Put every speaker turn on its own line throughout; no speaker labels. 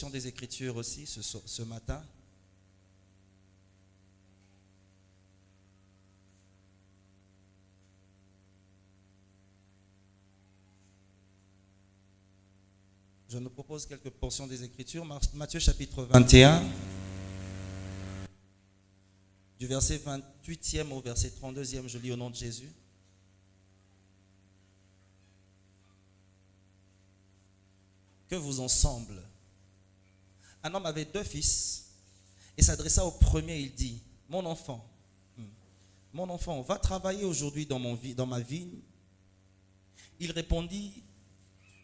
portion des Écritures aussi ce matin. Je nous propose quelques portions des Écritures. Matthieu chapitre 21, du verset 28e au verset 32e, je lis au nom de Jésus. Que vous ensemble. Un homme avait 2 fils et s'adressa au premier, il dit, mon enfant, va travailler aujourd'hui dans ma vigne. Il répondit,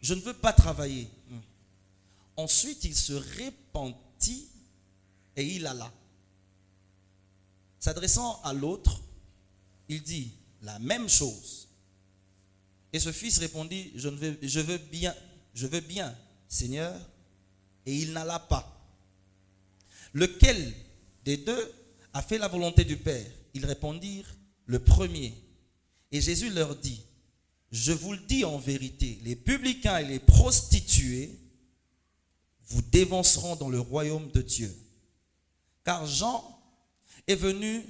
je ne veux pas travailler. Ensuite, il se repentit et il alla. S'adressant à l'autre, il dit la même chose. Et ce fils répondit, je veux bien, Seigneur, et il n'alla pas. Lequel des 2 a fait la volonté du Père? Ils répondirent, le premier. Et Jésus leur dit, je vous le dis en vérité, les publicains et les prostituées vous dévanceront dans le royaume de Dieu. Car Jean est venu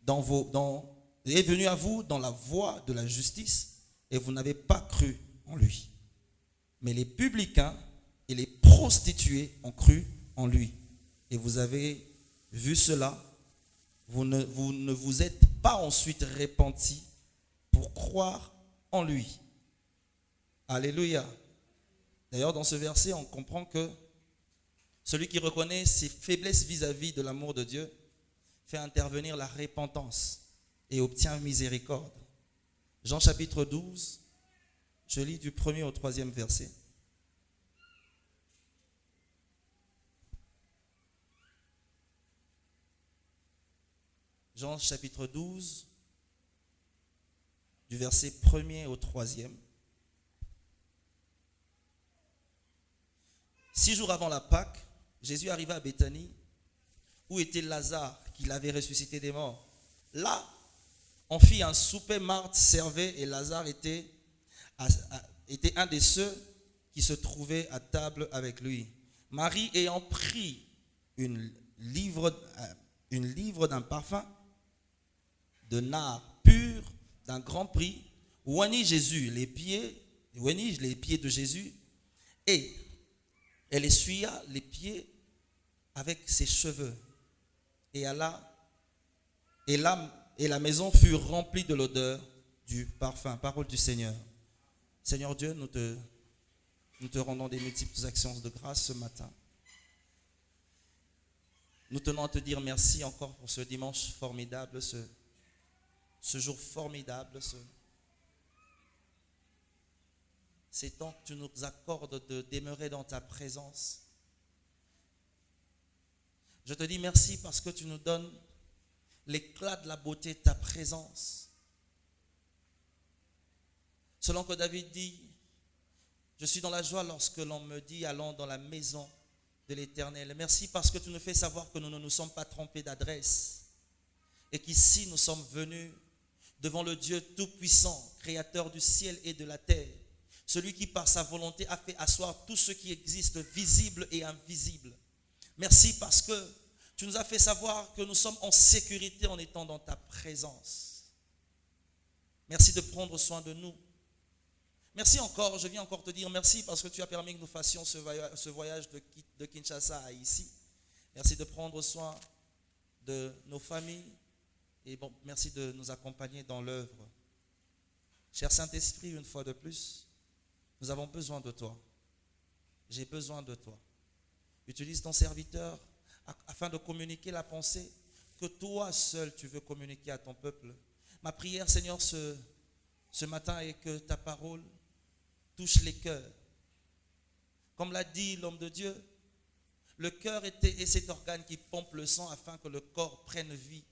à vous dans la voie de la justice et vous n'avez pas cru en lui. Mais les publicains et les prostituées ont cru en lui. Et vous avez vu cela, vous ne vous êtes pas ensuite repentis pour croire en lui. Alléluia. D'ailleurs, dans ce verset, on comprend que celui qui reconnaît ses faiblesses vis-à-vis de l'amour de Dieu fait intervenir la repentance et obtient miséricorde. Jean chapitre 12, je lis du 1er au 3e verset. Jean chapitre 12, du verset 1er au 3e. 6 jours avant la Pâque, Jésus arriva à Béthanie, où était Lazare, qu'il avait ressuscité des morts. Là, on fit un souper, Marthe servait, et Lazare était un de ceux qui se trouvaient à table avec lui. Marie, ayant pris une livre d'un parfum de nard pur d'un grand prix, oignit les pieds de Jésus, et elle essuya les pieds avec ses cheveux. Et la maison fut remplie de l'odeur du parfum. Parole du Seigneur. Seigneur Dieu, nous te rendons des multiples actions de grâce ce matin. Nous tenons à te dire merci encore pour ce dimanche formidable, ce jour formidable, ces temps que tu nous accordes de demeurer dans ta présence. Je te dis merci parce que tu nous donnes l'éclat de la beauté de ta présence. Selon que David dit, je suis dans la joie lorsque l'on me dit, allons dans la maison de l'Éternel. Merci parce que tu nous fais savoir que nous ne nous sommes pas trompés d'adresse et qu'ici nous sommes venus devant le Dieu Tout-Puissant, Créateur du ciel et de la terre, celui qui par sa volonté a fait asseoir tout ce qui existe, visible et invisible. Merci parce que tu nous as fait savoir que nous sommes en sécurité en étant dans ta présence. Merci de prendre soin de nous. Merci encore, je viens encore te dire merci parce que tu as permis que nous fassions ce voyage de Kinshasa à ici. Merci de prendre soin de nos familles et bon, merci de nous accompagner dans l'œuvre. Cher Saint-Esprit, une fois de plus, nous avons besoin de toi. J'ai besoin de toi. Utilise ton serviteur afin de communiquer la pensée que toi seul tu veux communiquer à ton peuple. Ma prière, Seigneur, ce matin est que ta parole touche les cœurs. Comme l'a dit l'homme de Dieu, le cœur est cet organe qui pompe le sang afin que le corps prenne vie.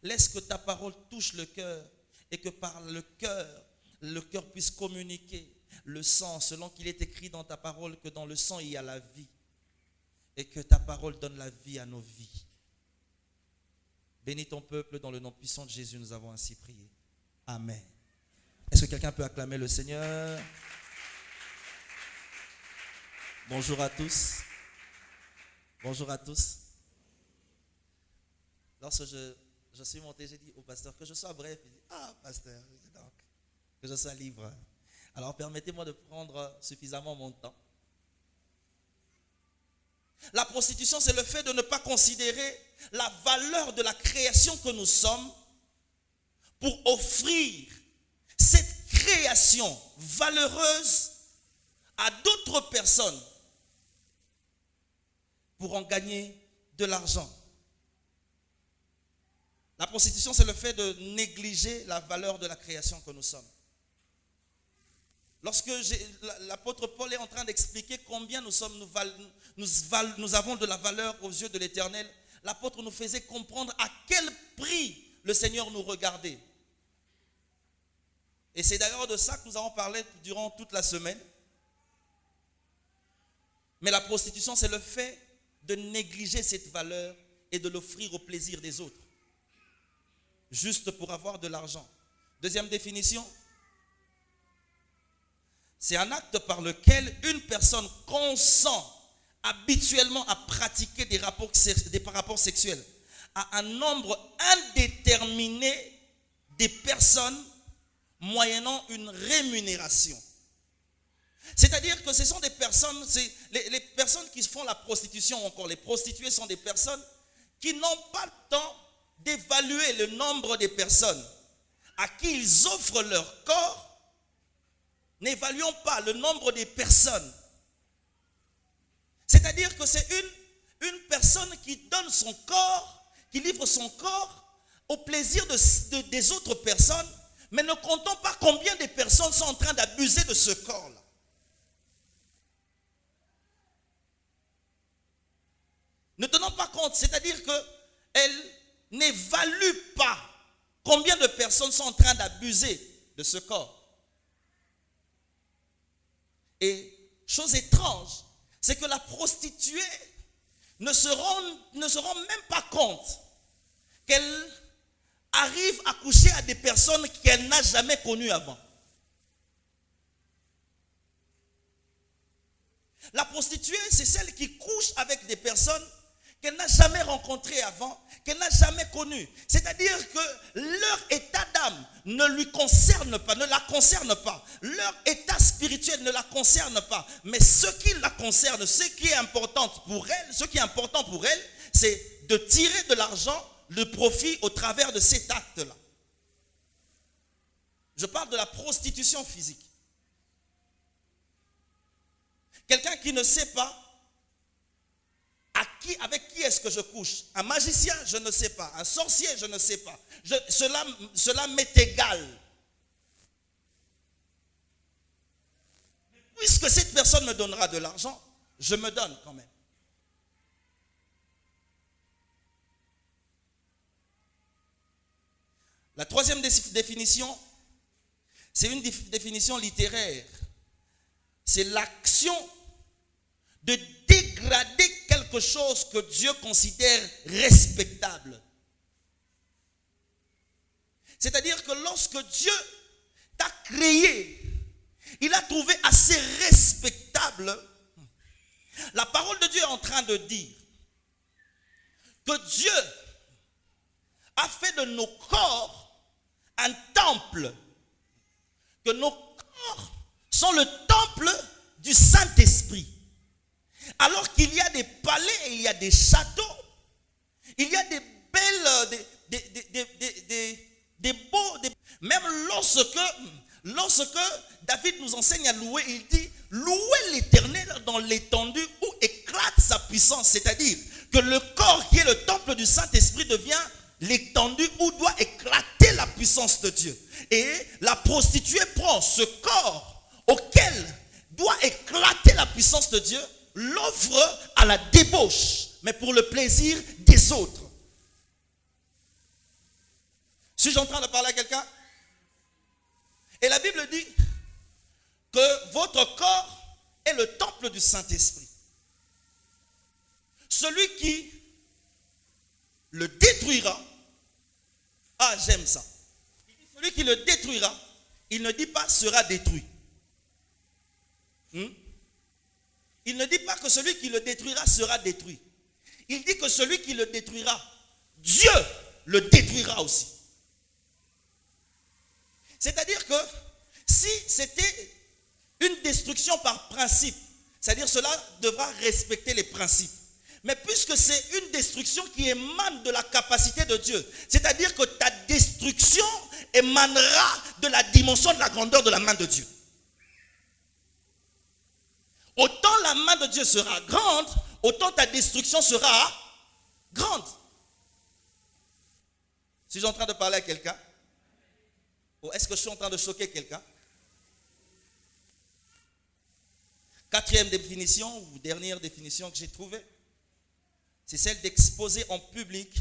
Laisse que ta parole touche le cœur et que par le cœur puisse communiquer le sang, selon qu'il est écrit dans ta parole que dans le sang il y a la vie et que ta parole donne la vie à nos vies. Bénis ton peuple dans le nom puissant de Jésus, nous avons ainsi prié. Amen. Est-ce que quelqu'un peut acclamer le Seigneur? Bonjour à tous. Bonjour à tous. Lorsque je suis monté, j'ai dit au pasteur que je sois bref. Il dit, ah, pasteur, je dis donc, que je sois libre. Alors permettez-moi de prendre suffisamment mon temps. La prostitution, c'est le fait de ne pas considérer la valeur de la création que nous sommes pour offrir cette création valeureuse à d'autres personnes pour en gagner de l'argent. La prostitution, c'est le fait de négliger la valeur de la création que nous sommes. Lorsque l'apôtre Paul est en train d'expliquer combien nous avons de la valeur aux yeux de l'Éternel, l'apôtre nous faisait comprendre à quel prix le Seigneur nous regardait. Et c'est d'ailleurs de ça que nous avons parlé durant toute la semaine. Mais la prostitution, c'est le fait de négliger cette valeur et de l'offrir au plaisir des autres, juste pour avoir de l'argent. Deuxième définition, c'est un acte par lequel une personne consent habituellement à pratiquer des rapports sexuels à un nombre indéterminé de personnes moyennant une rémunération. C'est-à-dire que ce sont des personnes, les personnes qui font la prostitution encore, les prostituées sont des personnes qui n'ont pas le temps d'évaluer le nombre de personnes à qui ils offrent leur corps. N'évaluons pas le nombre de personnes. C'est-à-dire que c'est une personne qui donne son corps, qui livre son corps au plaisir des autres personnes, mais ne comptons pas combien de personnes sont en train d'abuser de ce corps-là. Ne tenons pas compte, c'est-à-dire qu'elle n'évalue pas combien de personnes sont en train d'abuser de ce corps. Et chose étrange, c'est que la prostituée ne se rend même pas compte qu'elle arrive à coucher à des personnes qu'elle n'a jamais connues avant. La prostituée, c'est celle qui couche avec des personnes qu'elle n'a jamais rencontrées avant, qu'elle n'a jamais connues. C'est-à-dire que leur état d'âme ne lui concerne pas, ne la concerne pas. Leur état spirituel ne la concerne pas. Mais ce qui la concerne, ce qui est important pour elle, c'est de tirer de l'argent, le profit au travers de cet acte-là. Je parle de la prostitution physique. Quelqu'un qui ne sait pas avec qui est-ce que je couche. Un magicien, je ne sais pas. Un sorcier, je ne sais pas. Cela m'est égal. Puisque cette personne me donnera de l'argent, je me donne quand même. La troisième définition, c'est une définition littéraire. C'est l'action de dégrader quelque chose que Dieu considère respectable. C'est-à-dire que lorsque Dieu t'a créé, il a trouvé assez respectable. La parole de Dieu est en train de dire que Dieu a fait de nos corps un temple, que nos corps sont le temple du Saint-Esprit. Alors qu'il y a des palais et il y a des châteaux, il y a des belles, des beaux, même lorsque David nous enseigne à louer, il dit, louez l'Éternel dans l'étendue où éclate sa puissance. C'est-à-dire que le corps qui est le temple du Saint-Esprit devient l'étendue où doit éclater la puissance de Dieu. Et la prostituée prend ce corps auquel doit éclater la puissance de Dieu, l'offre à la débauche, mais pour le plaisir des autres. Suis-je en train de parler à quelqu'un? Et la Bible dit que votre corps est le temple du Saint-Esprit. Celui qui le détruira, ah j'aime ça. Celui qui le détruira, il ne dit pas sera détruit. Il ne dit pas que celui qui le détruira sera détruit. il dit que celui qui le détruira, Dieu le détruira aussi. C'est-à-dire que si c'était une destruction par principe, c'est-à-dire cela devra respecter les principes. Mais puisque c'est une destruction qui émane de la capacité de Dieu, c'est-à-dire que ta destruction émanera de la dimension de la grandeur de la main de Dieu. Autant la main de Dieu sera grande, autant ta destruction sera grande. Suis-je en train de parler à quelqu'un? Ou est-ce que je suis en train de choquer quelqu'un? Quatrième définition, ou dernière définition que j'ai trouvée, c'est celle d'exposer en public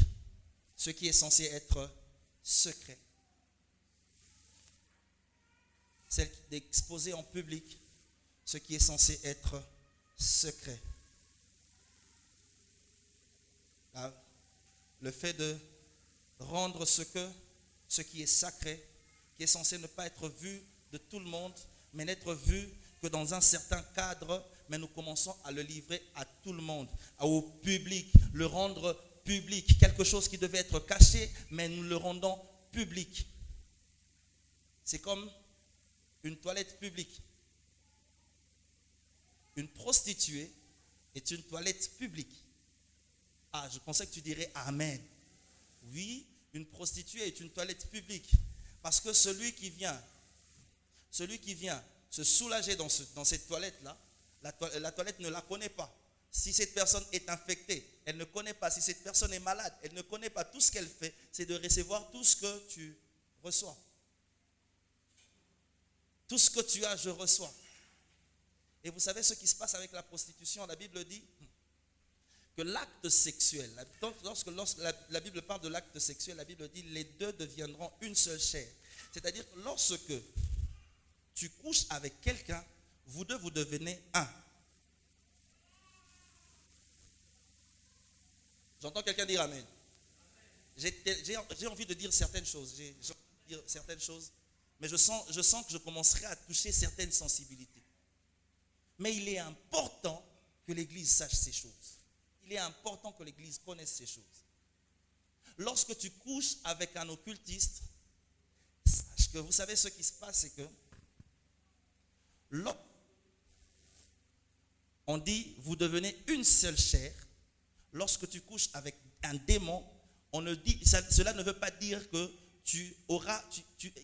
ce qui est censé être secret. Celle d'exposer en public ce qui est censé être secret. Le fait de rendre ce qui est sacré, qui est censé ne pas être vu de tout le monde, mais n'être vu que dans un certain cadre, mais nous commençons à le livrer à tout le monde, au public, le rendre public, quelque chose qui devait être caché, mais nous le rendons public. C'est comme une toilette publique. Une prostituée est une toilette publique. Ah, je pensais que tu dirais Amen. Oui, une prostituée est une toilette publique. Parce que celui qui vient se soulager dans cette toilette-là, la toilette ne la connaît pas. Si cette personne est infectée, elle ne connaît pas. Si cette personne est malade, elle ne connaît pas. Tout ce qu'elle fait, c'est de recevoir tout ce que tu reçois. Tout ce que tu as, je reçois. Et vous savez ce qui se passe avec la prostitution? La Bible dit que l'acte sexuel, lorsque la Bible parle de l'acte sexuel, la Bible dit les deux deviendront une seule chair. C'est-à-dire que lorsque tu couches avec quelqu'un, vous deux vous devenez un. J'entends quelqu'un dire Amen. J'ai envie de dire certaines choses. Mais je sens que je commencerai à toucher certaines sensibilités. Mais il est important que l'Église sache ces choses. Il est important que l'Église connaisse ces choses. Lorsque tu couches avec un occultiste, sache que vous savez ce qui se passe, c'est que on dit vous devenez une seule chair. Lorsque tu couches avec un démon, cela ne veut pas dire que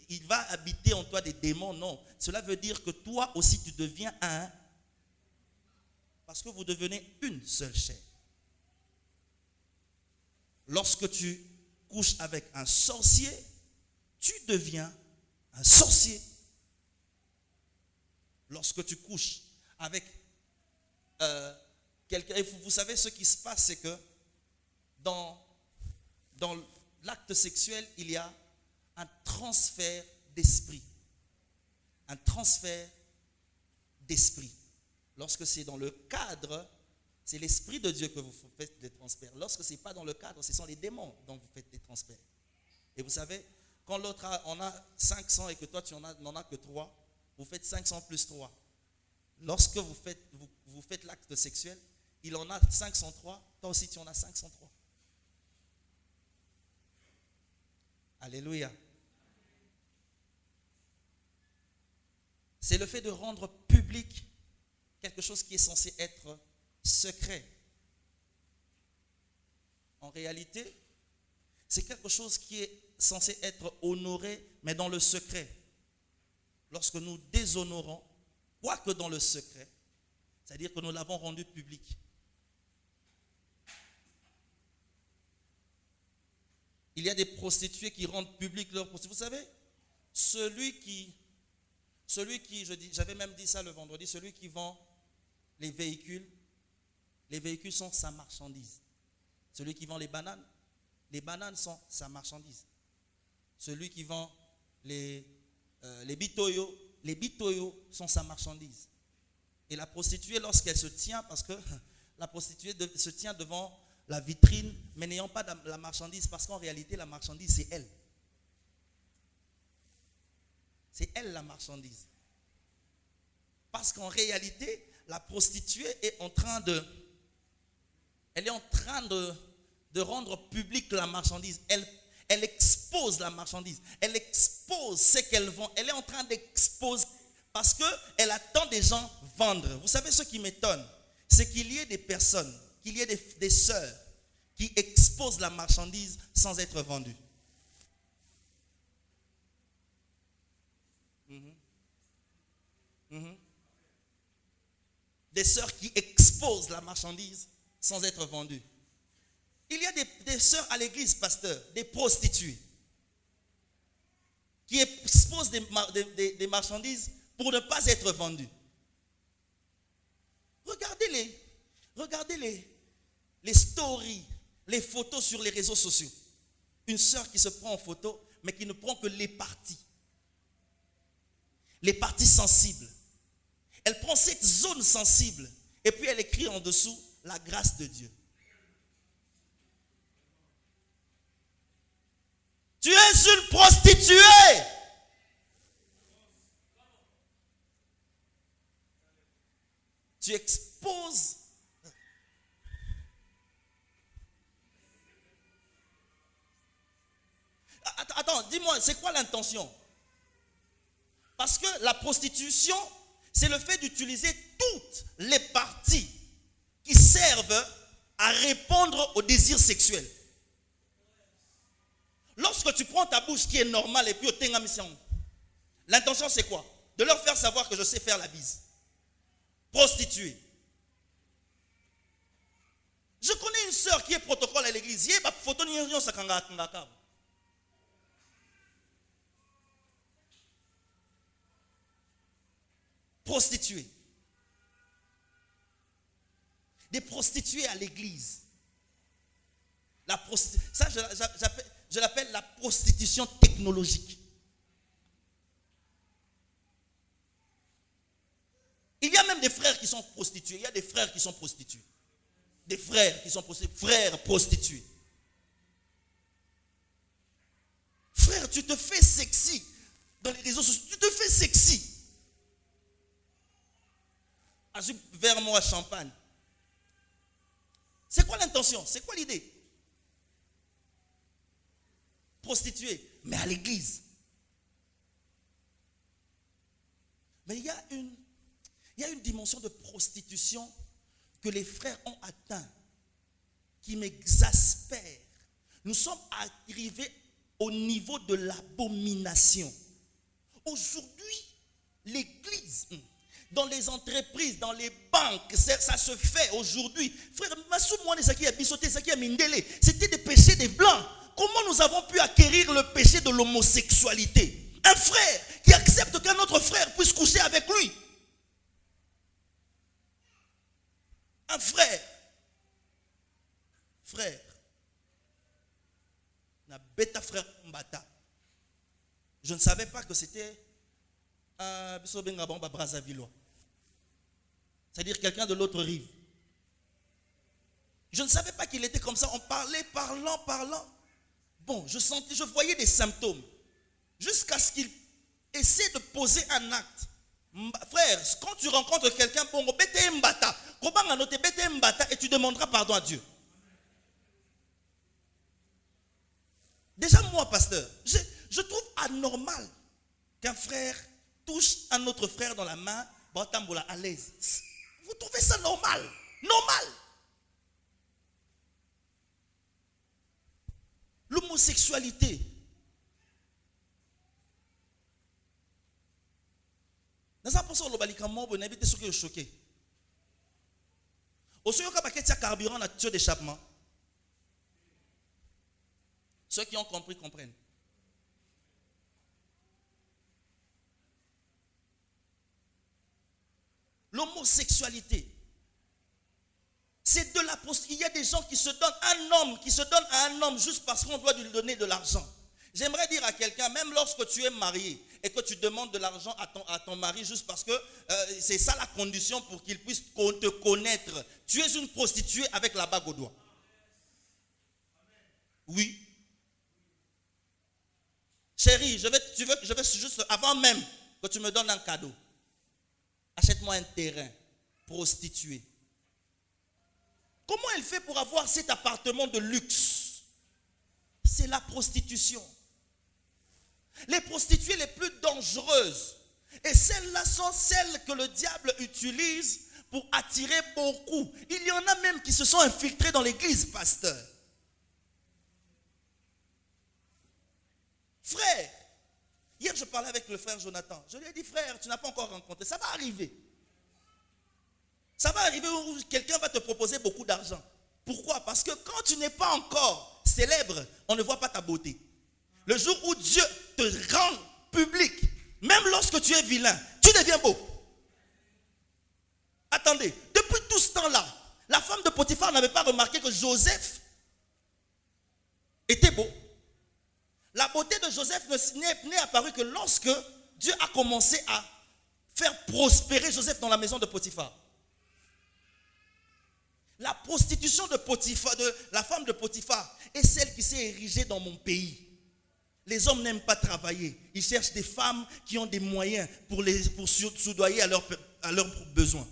il va habiter en toi des démons, non. Cela veut dire que toi aussi tu deviens un, parce que vous devenez une seule chair. Lorsque tu couches avec un sorcier, tu deviens un sorcier. Lorsque tu couches avec quelqu'un, et vous savez ce qui se passe, c'est que dans l'acte sexuel, il y a un transfert d'esprit. Un transfert d'esprit. Lorsque c'est dans le cadre, c'est l'Esprit de Dieu que vous faites des transferts. Lorsque ce n'est pas dans le cadre, ce sont les démons dont vous faites des transferts. Et vous savez, quand l'autre en a 500 et que toi tu n'en as que 3, vous faites 500 plus 3. Lorsque vous faites l'acte sexuel, il en a 503, toi aussi tu en as 503. Alléluia. C'est le fait de rendre public quelque chose qui est censé être secret. En réalité, c'est quelque chose qui est censé être honoré, mais dans le secret. Lorsque nous déshonorons, quoique dans le secret, c'est-à-dire que nous l'avons rendu public. Il y a des prostituées qui rendent public leur prostitution. Vous savez, celui qui, j'avais même dit ça le vendredi, celui qui vend les véhicules sont sa marchandise. Celui qui vend les bananes sont sa marchandise. Celui qui vend les bitoyos sont sa marchandise. Et la prostituée, lorsqu'elle se tient, parce que la prostituée se tient devant la vitrine, mais n'ayant pas la marchandise, parce qu'en réalité, la marchandise, c'est elle. C'est elle la marchandise. Parce qu'en réalité, la prostituée est en train Elle est en train de rendre publique la marchandise. Elle expose la marchandise. Elle expose ce qu'elle vend. Elle est en train d'exposer parce qu'elle attend des gens vendre. Vous savez ce qui m'étonne? C'est qu'il y ait des personnes, qu'il y ait des sœurs qui exposent la marchandise sans être vendues. Des sœurs qui exposent la marchandise sans être vendues. Il y a des sœurs à l'église, pasteur, des prostituées, qui exposent des marchandises pour ne pas être vendues. Regardez les stories, les photos sur les réseaux sociaux. Une sœur qui se prend en photo, mais qui ne prend que les parties sensibles. Elle prend cette zone sensible et puis elle écrit en dessous la grâce de Dieu. Tu es une prostituée. Tu exposes. Attends, dis-moi, c'est quoi l'intention? Parce que la prostitution, c'est le fait d'utiliser toutes les parties qui servent à répondre aux désirs sexuels. Lorsque tu prends ta bouche qui est normale et puis au tenga mission, l'intention c'est quoi? De leur faire savoir que je sais faire la bise. Prostituée. Je connais une sœur qui est protocole à l'église. Prostituées. Des prostituées à l'église. Ça, je l'appelle la prostitution technologique. Il y a même des frères qui sont prostitués. Il y a des frères qui sont prostitués. Des frères qui sont prostitués. Frères prostitués. Frère, tu te fais sexy dans les réseaux sociaux. Tu te fais sexy. Vers moi, champagne. C'est quoi l'intention? C'est quoi l'idée? Prostituée, mais à l'église. Mais il y a une dimension de prostitution que les frères ont atteint, qui m'exaspère. Nous sommes arrivés au niveau de l'abomination. Aujourd'hui, l'église, dans les entreprises, dans les banques, ça se fait aujourd'hui. Frère, c'était des péchés des blancs. Comment nous avons pu acquérir le péché de l'homosexualité? Un frère qui accepte qu'un autre frère puisse coucher avec lui. Un frère. Frère. Un bêta frère Mbata. Je ne savais pas que c'était Brazzavillois. C'est-à-dire quelqu'un de l'autre rive. Je ne savais pas qu'il était comme ça. On parlait, parlant. Bon, je voyais des symptômes. Jusqu'à ce qu'il essaie de poser un acte. Frère, quand tu rencontres quelqu'un, et tu demanderas pardon à Dieu. Déjà moi, pasteur, je trouve anormal qu'un frère touche un autre frère dans la main, à l'aise. Vous trouvez ça normal? Normal. L'homosexualité. Dans un point, on a ce qui est choqué. Au sein de paquet de carburant, na tuyau d'échappement. Ceux qui ont compris comprennent. L'homosexualité, c'est de la prostitution. Il y a des gens qui se donnent, un homme qui se donne à un homme juste parce qu'on doit lui donner de l'argent. J'aimerais dire à quelqu'un, même lorsque tu es marié et que tu demandes de l'argent à ton mari juste parce que c'est ça la condition pour qu'il puisse te connaître, tu es une prostituée avec la bague au doigt. Oui. Chérie, je vais juste, avant même que tu me donnes un cadeau, achète-moi un terrain, prostituée. Comment elle fait pour avoir cet appartement de luxe? C'est la prostitution. Les prostituées les plus dangereuses. Et celles-là sont celles que le diable utilise pour attirer beaucoup. Il y en a même qui se sont infiltrés dans l'église, pasteur. Frère, hier je parlais avec le frère Jonathan. Je lui ai dit, frère, tu n'as pas encore rencontré. Ça va arriver. Ça va arriver où quelqu'un va te proposer beaucoup d'argent. Pourquoi? Parce que quand tu n'es pas encore célèbre, on ne voit pas ta beauté. Le jour où Dieu te rend public, même lorsque tu es vilain, tu deviens beau. Attendez, depuis tout ce temps-là, la femme de Potiphar n'avait pas remarqué que Joseph était beau. La beauté de Joseph n'est apparue que lorsque Dieu a commencé à faire prospérer Joseph dans la maison de Potiphar. La prostitution de Potiphar, de la femme de Potiphar, est celle qui s'est érigée dans mon pays. Les hommes n'aiment pas travailler. Ils cherchent des femmes qui ont des moyens pour soudoyer à leurs besoins.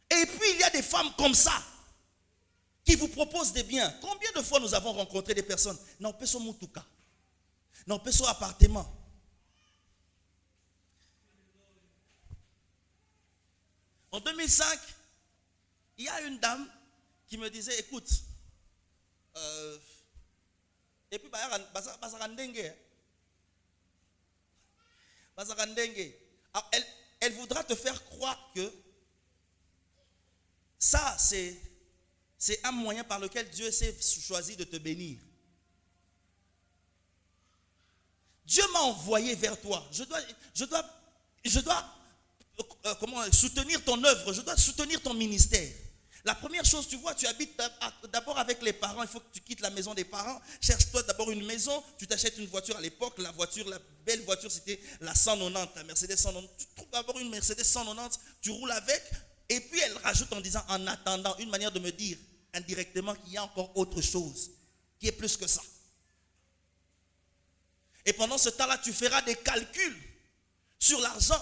Et puis il y a des femmes comme ça qui vous proposent des biens. Combien de fois nous avons rencontré des personnes? Non, pas sur Moutouka. Non, pas sur appartement. En 2005, il y a une dame qui me disait, écoute, et puis elle voudra te faire croire que ça, c'est un moyen par lequel Dieu s'est choisi de te bénir. Dieu m'a envoyé vers toi. Je dois soutenir ton œuvre. Je dois soutenir ton ministère. La première chose, tu vois, tu habites d'abord avec les parents. Il faut que tu quittes la maison des parents. Cherche-toi d'abord une maison. Tu t'achètes une voiture à l'époque. La belle voiture, c'était la 190, la Mercedes 190. Tu trouves d'abord une Mercedes 190. Tu roules avec. Et puis elle rajoute en disant, en attendant, une manière de me dire indirectement qu'il y a encore autre chose qui est plus que ça. Et pendant ce temps-là, tu feras des calculs sur l'argent,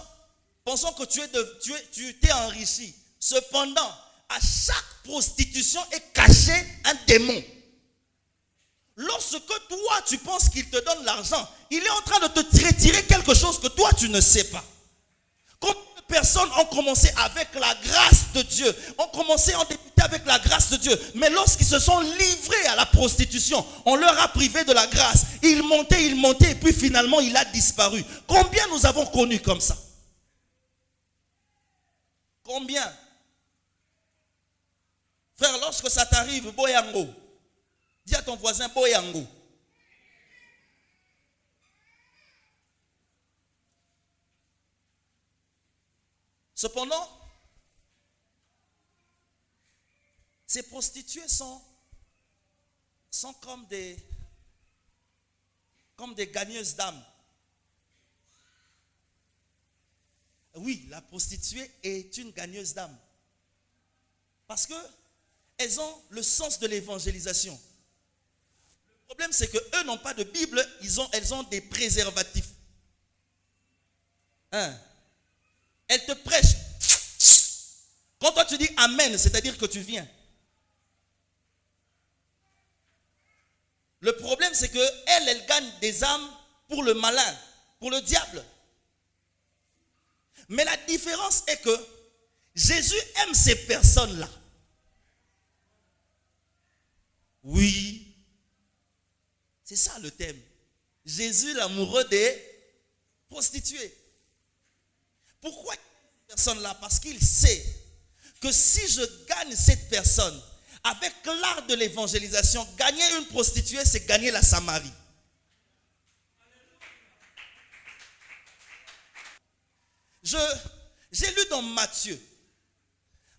pensant que tu t'es enrichi. Cependant, à chaque prostitution est caché un démon. Lorsque toi, tu penses qu'il te donne l'argent, il est en train de te retirer quelque chose que toi, tu ne sais pas. Combien de personnes ont commencé avec la grâce de Dieu, ont débuté avec la grâce de Dieu, mais lorsqu'ils se sont livrés à la prostitution, on leur a privé de la grâce. Ils montaient, et puis finalement, il a disparu. Combien nous avons connu comme ça? Combien? Frère, lorsque ça t'arrive, Boyango, dis à ton voisin Boyango. Cependant, ces prostituées sont comme des gagneuses d'âme. Oui, la prostituée est une gagneuse d'âme. Parce qu'elles ont le sens de l'évangélisation. Le problème, c'est qu'eux n'ont pas de Bible, elles ont des préservatifs. Elles te prêchent. Quand toi tu dis Amen, c'est-à-dire que tu viens. Le problème, c'est qu'elles gagnent des âmes pour le malin, pour le diable. Mais la différence est que Jésus aime ces personnes-là. Oui. C'est ça le thème. Jésus, l'amoureux des prostituées. Pourquoi cette personne-là? Parce qu'il sait que si je gagne cette personne avec l'art de l'évangélisation, gagner une prostituée, c'est gagner la Samarie. J'ai lu dans Matthieu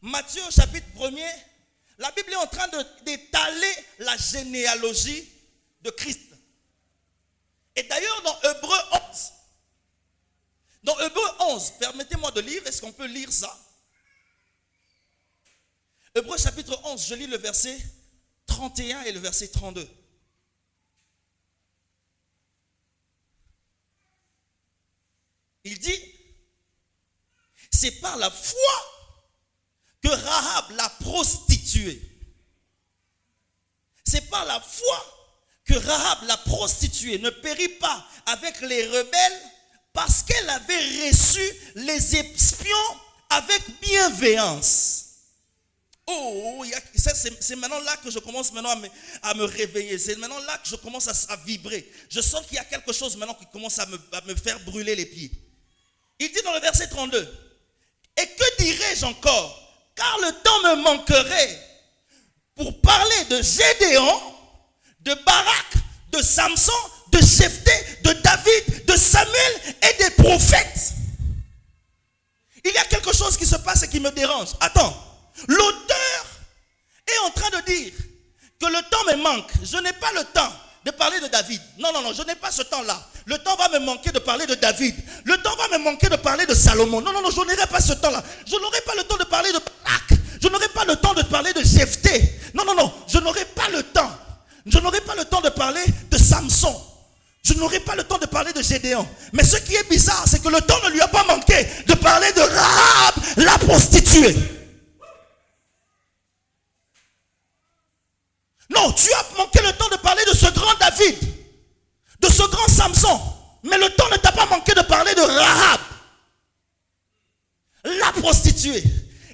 au chapitre 1er, la Bible est en train d'étaler la généalogie de Christ. Et d'ailleurs dans Hébreux 11, permettez-moi de lire, est-ce qu'on peut lire ça? Hébreux chapitre 11, je lis le verset 31 et le verset 32. Il dit, c'est par la foi que Rahab, la prostituée, c'est par la foi que Rahab, la prostituée, ne périt pas avec les rebelles parce qu'elle avait reçu les espions avec bienveillance. Oh, c'est maintenant là que je commence maintenant à me réveiller. C'est maintenant là que je commence à vibrer. Je sens qu'il y a quelque chose maintenant qui commence à me faire brûler les pieds. Il dit dans le verset 32, « Et que dirais-je encore? Car le temps me manquerait pour parler de Gédéon, de Barak, de Samson, de Jephthé, de David, de Samuel et des prophètes. » Il y a quelque chose qui se passe et qui me dérange. Attends. L'auteur est en train de dire que le temps me manque. Je n'ai pas le temps de parler de David. Non, je n'ai pas ce temps-là. Le temps va me manquer de parler de David. Le temps va me manquer de parler de Salomon. Non, je n'aurai pas ce temps-là. Je n'aurai pas le temps de parler de Barak. Je n'aurai pas le temps de parler de Jephthé. Non, je n'aurai pas le temps. Je n'aurai pas le temps de parler de Samson. Je n'aurai pas le temps de parler de Gédéon. Mais ce qui est bizarre, c'est que le temps ne lui a pas manqué de parler de Rahab, la prostituée. Non, tu as manqué le temps de parler de ce grand David, de ce grand Samson. Mais le temps ne t'a pas manqué de parler de Rahab, la prostituée.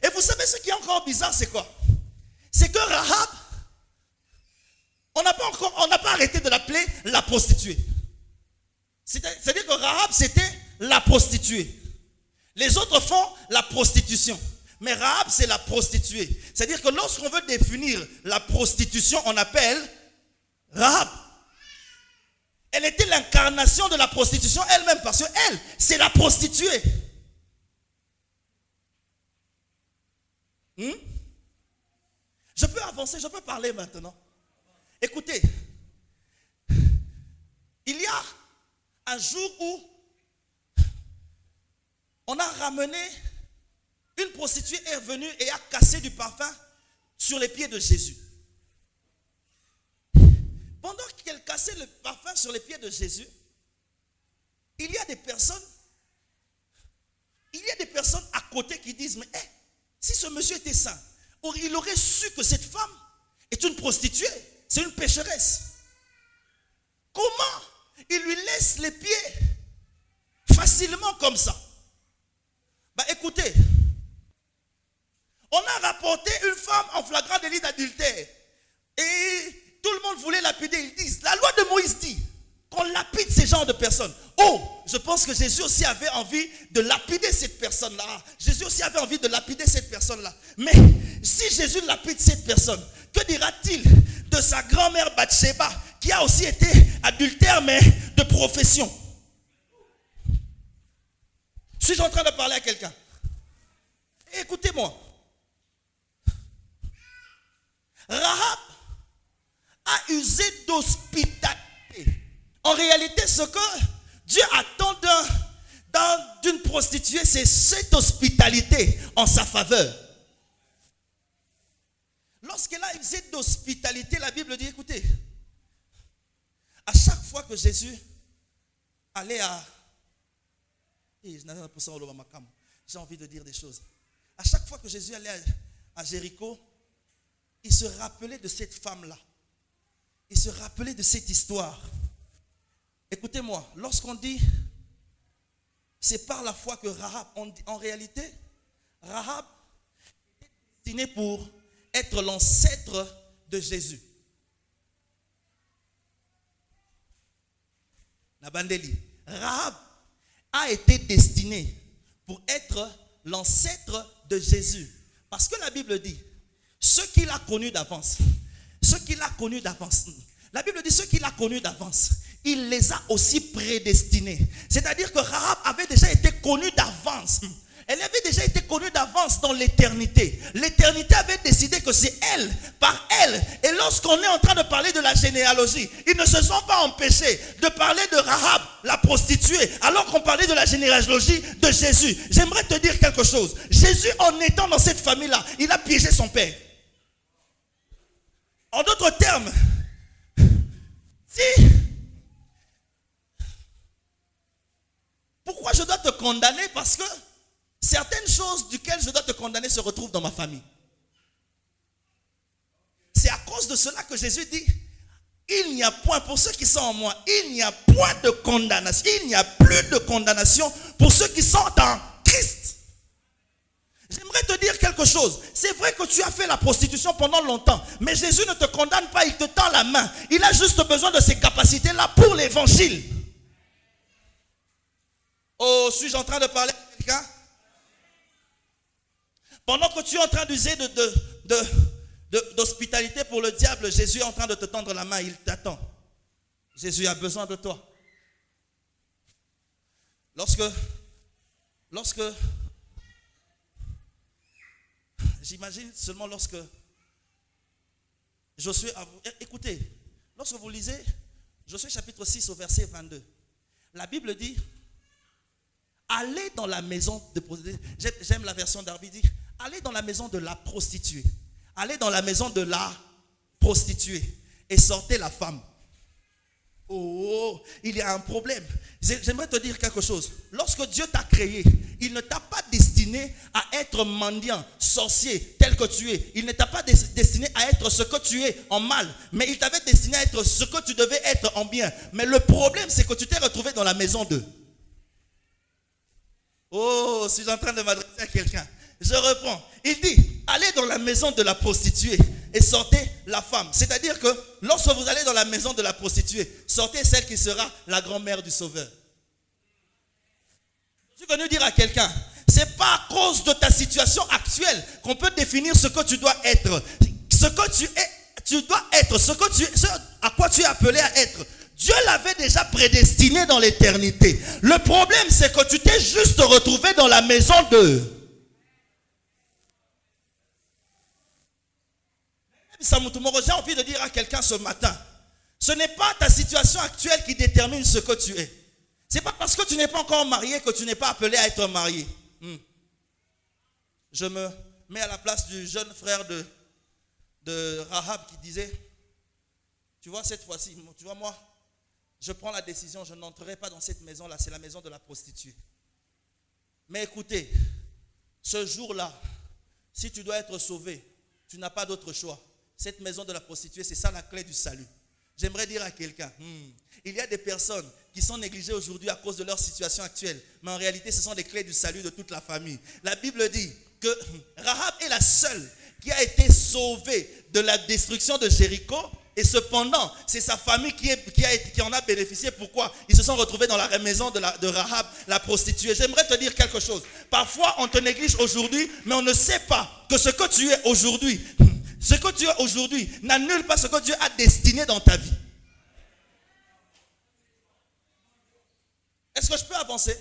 Et vous savez ce qui est encore bizarre, c'est quoi? C'est que Rahab, on n'a pas arrêté de l'appeler la prostituée. C'est-à-dire que Rahab, c'était la prostituée. Les autres font la prostitution. Mais Rahab, c'est la prostituée. C'est-à-dire que lorsqu'on veut définir la prostitution, on appelle Rahab. Elle était l'incarnation de la prostitution elle-même, parce qu'elle, c'est la prostituée. Je peux avancer, je peux parler maintenant. Écoutez, il y a un jour où on a ramené, une prostituée est venue et a cassé du parfum sur les pieds de Jésus. Pendant qu'elle cassait le parfum sur les pieds de Jésus, il y a des personnes à côté qui disent, mais si ce monsieur était saint, il aurait su que cette femme est une prostituée, c'est une pécheresse. Comment il lui laisse les pieds facilement comme ça? Écoutez, on a rapporté une femme en flagrant délit d'adultère et tout le monde voulait lapider. Ils disent, la loi de Moïse dit qu'on lapide ces genres de personnes. Oh, je pense que Jésus aussi avait envie de lapider cette personne-là. Jésus aussi avait envie de lapider cette personne-là. Mais si Jésus lapide cette personne, que dira-t-il de sa grand-mère Bathsheba, qui a aussi été adultère, mais de profession? Suis-je en train de parler à quelqu'un? Écoutez-moi. Rahab a usé d'hospitalité. En réalité, ce que Dieu attend d'une prostituée, c'est cette hospitalité en sa faveur. Lorsqu'elle a usé d'hospitalité, la Bible dit, écoutez, à chaque fois que Jésus allait à... J'ai envie de dire des choses. À chaque fois que Jésus allait à Jéricho, il se rappelait de cette femme-là. Il se rappelait de cette histoire. Écoutez-moi, lorsqu'on dit c'est par la foi que Rahab, en réalité, Rahab est destinée pour être l'ancêtre de Jésus. Nabandeli. Rahab a été destinée pour être l'ancêtre de Jésus. Parce que la Bible dit, ceux qu'il a connus d'avance, la Bible dit ceux qu'il a connus d'avance, il les a aussi prédestinés. C'est-à-dire que Rahab avait déjà été connue d'avance. Elle avait déjà été connue d'avance dans l'éternité. L'éternité avait décidé que c'est elle, par elle. Et lorsqu'on est en train de parler de la généalogie, ils ne se sont pas empêchés de parler de Rahab, la prostituée, alors qu'on parlait de la généalogie de Jésus. J'aimerais te dire quelque chose. Jésus, en étant dans cette famille-là, il a piégé son père. En d'autres termes, pourquoi je dois te condamner? Parce que certaines choses duquel je dois te condamner se retrouvent dans ma famille. C'est à cause de cela que Jésus dit, il n'y a point, pour ceux qui sont en moi, il n'y a point de condamnation. Il n'y a plus de condamnation pour ceux qui sont en Christ. J'aimerais te dire quelque chose. C'est vrai que tu as fait la prostitution pendant longtemps, mais Jésus ne te condamne pas, il te tend la main. Il a juste besoin de ces capacités-là pour l'évangile. Oh, suis-je en train de parler à quelqu'un? Pendant que tu es en train d'user d'hospitalité pour le diable, Jésus est en train de te tendre la main, il t'attend. Jésus a besoin de toi. Lorsque j'imagine seulement lorsque Josué, écoutez, lorsque vous lisez Josué chapitre 6 au verset 22, la Bible dit, allez dans la maison de prostituée. J'aime la version d'Arby, dit, allez dans la maison de la prostituée. Allez dans la maison de la prostituée et sortez la femme. Oh, il y a un problème. J'aimerais te dire quelque chose. Lorsque Dieu t'a créé, il ne t'a pas destiné à être mendiant, sorcier, tel que tu es. Il ne t'a pas destiné à être ce que tu es en mal, mais il t'avait destiné à être ce que tu devais être en bien. Mais le problème, c'est que tu t'es retrouvé dans la maison d'eux. Oh, si je suis en train de m'adresser à quelqu'un. Je reprends. Il dit, allez dans la maison de la prostituée et sortez la femme. C'est-à-dire que lorsque vous allez dans la maison de la prostituée, sortez celle qui sera la grand-mère du Sauveur. Je suis venu dire à quelqu'un, c'est pas à cause de ta situation actuelle qu'on peut définir ce que tu dois être. Ce que tu dois être, ce à quoi tu es appelé à être. Dieu l'avait déjà prédestiné dans l'éternité. Le problème, c'est que tu t'es juste retrouvé dans la maison de... J'ai envie de dire à quelqu'un ce matin, ce n'est pas ta situation actuelle qui détermine ce que tu es. Ce n'est pas parce que tu n'es pas encore marié que tu n'es pas appelé à être marié. Je me mets à la place du jeune frère de Rahab qui disait, tu vois, cette fois-ci, tu vois, moi, je prends la décision, je n'entrerai pas dans cette maison-là, c'est la maison de la prostituée. Mais écoutez, ce jour-là, si tu dois être sauvé, tu n'as pas d'autre choix. Cette maison de la prostituée, c'est ça la clé du salut. J'aimerais dire à quelqu'un, il y a des personnes qui sont négligées aujourd'hui à cause de leur situation actuelle, mais en réalité, ce sont les clés du salut de toute la famille. La Bible dit que Rahab est la seule qui a été sauvée de la destruction de Jéricho, et cependant, c'est sa famille qui en a bénéficié. Pourquoi? Ils se sont retrouvés dans la maison de Rahab, la prostituée. J'aimerais te dire quelque chose. Parfois, on te néglige aujourd'hui, mais on ne sait pas que ce que tu es aujourd'hui, n'annule pas ce que Dieu a destiné dans ta vie. Est-ce que je peux avancer?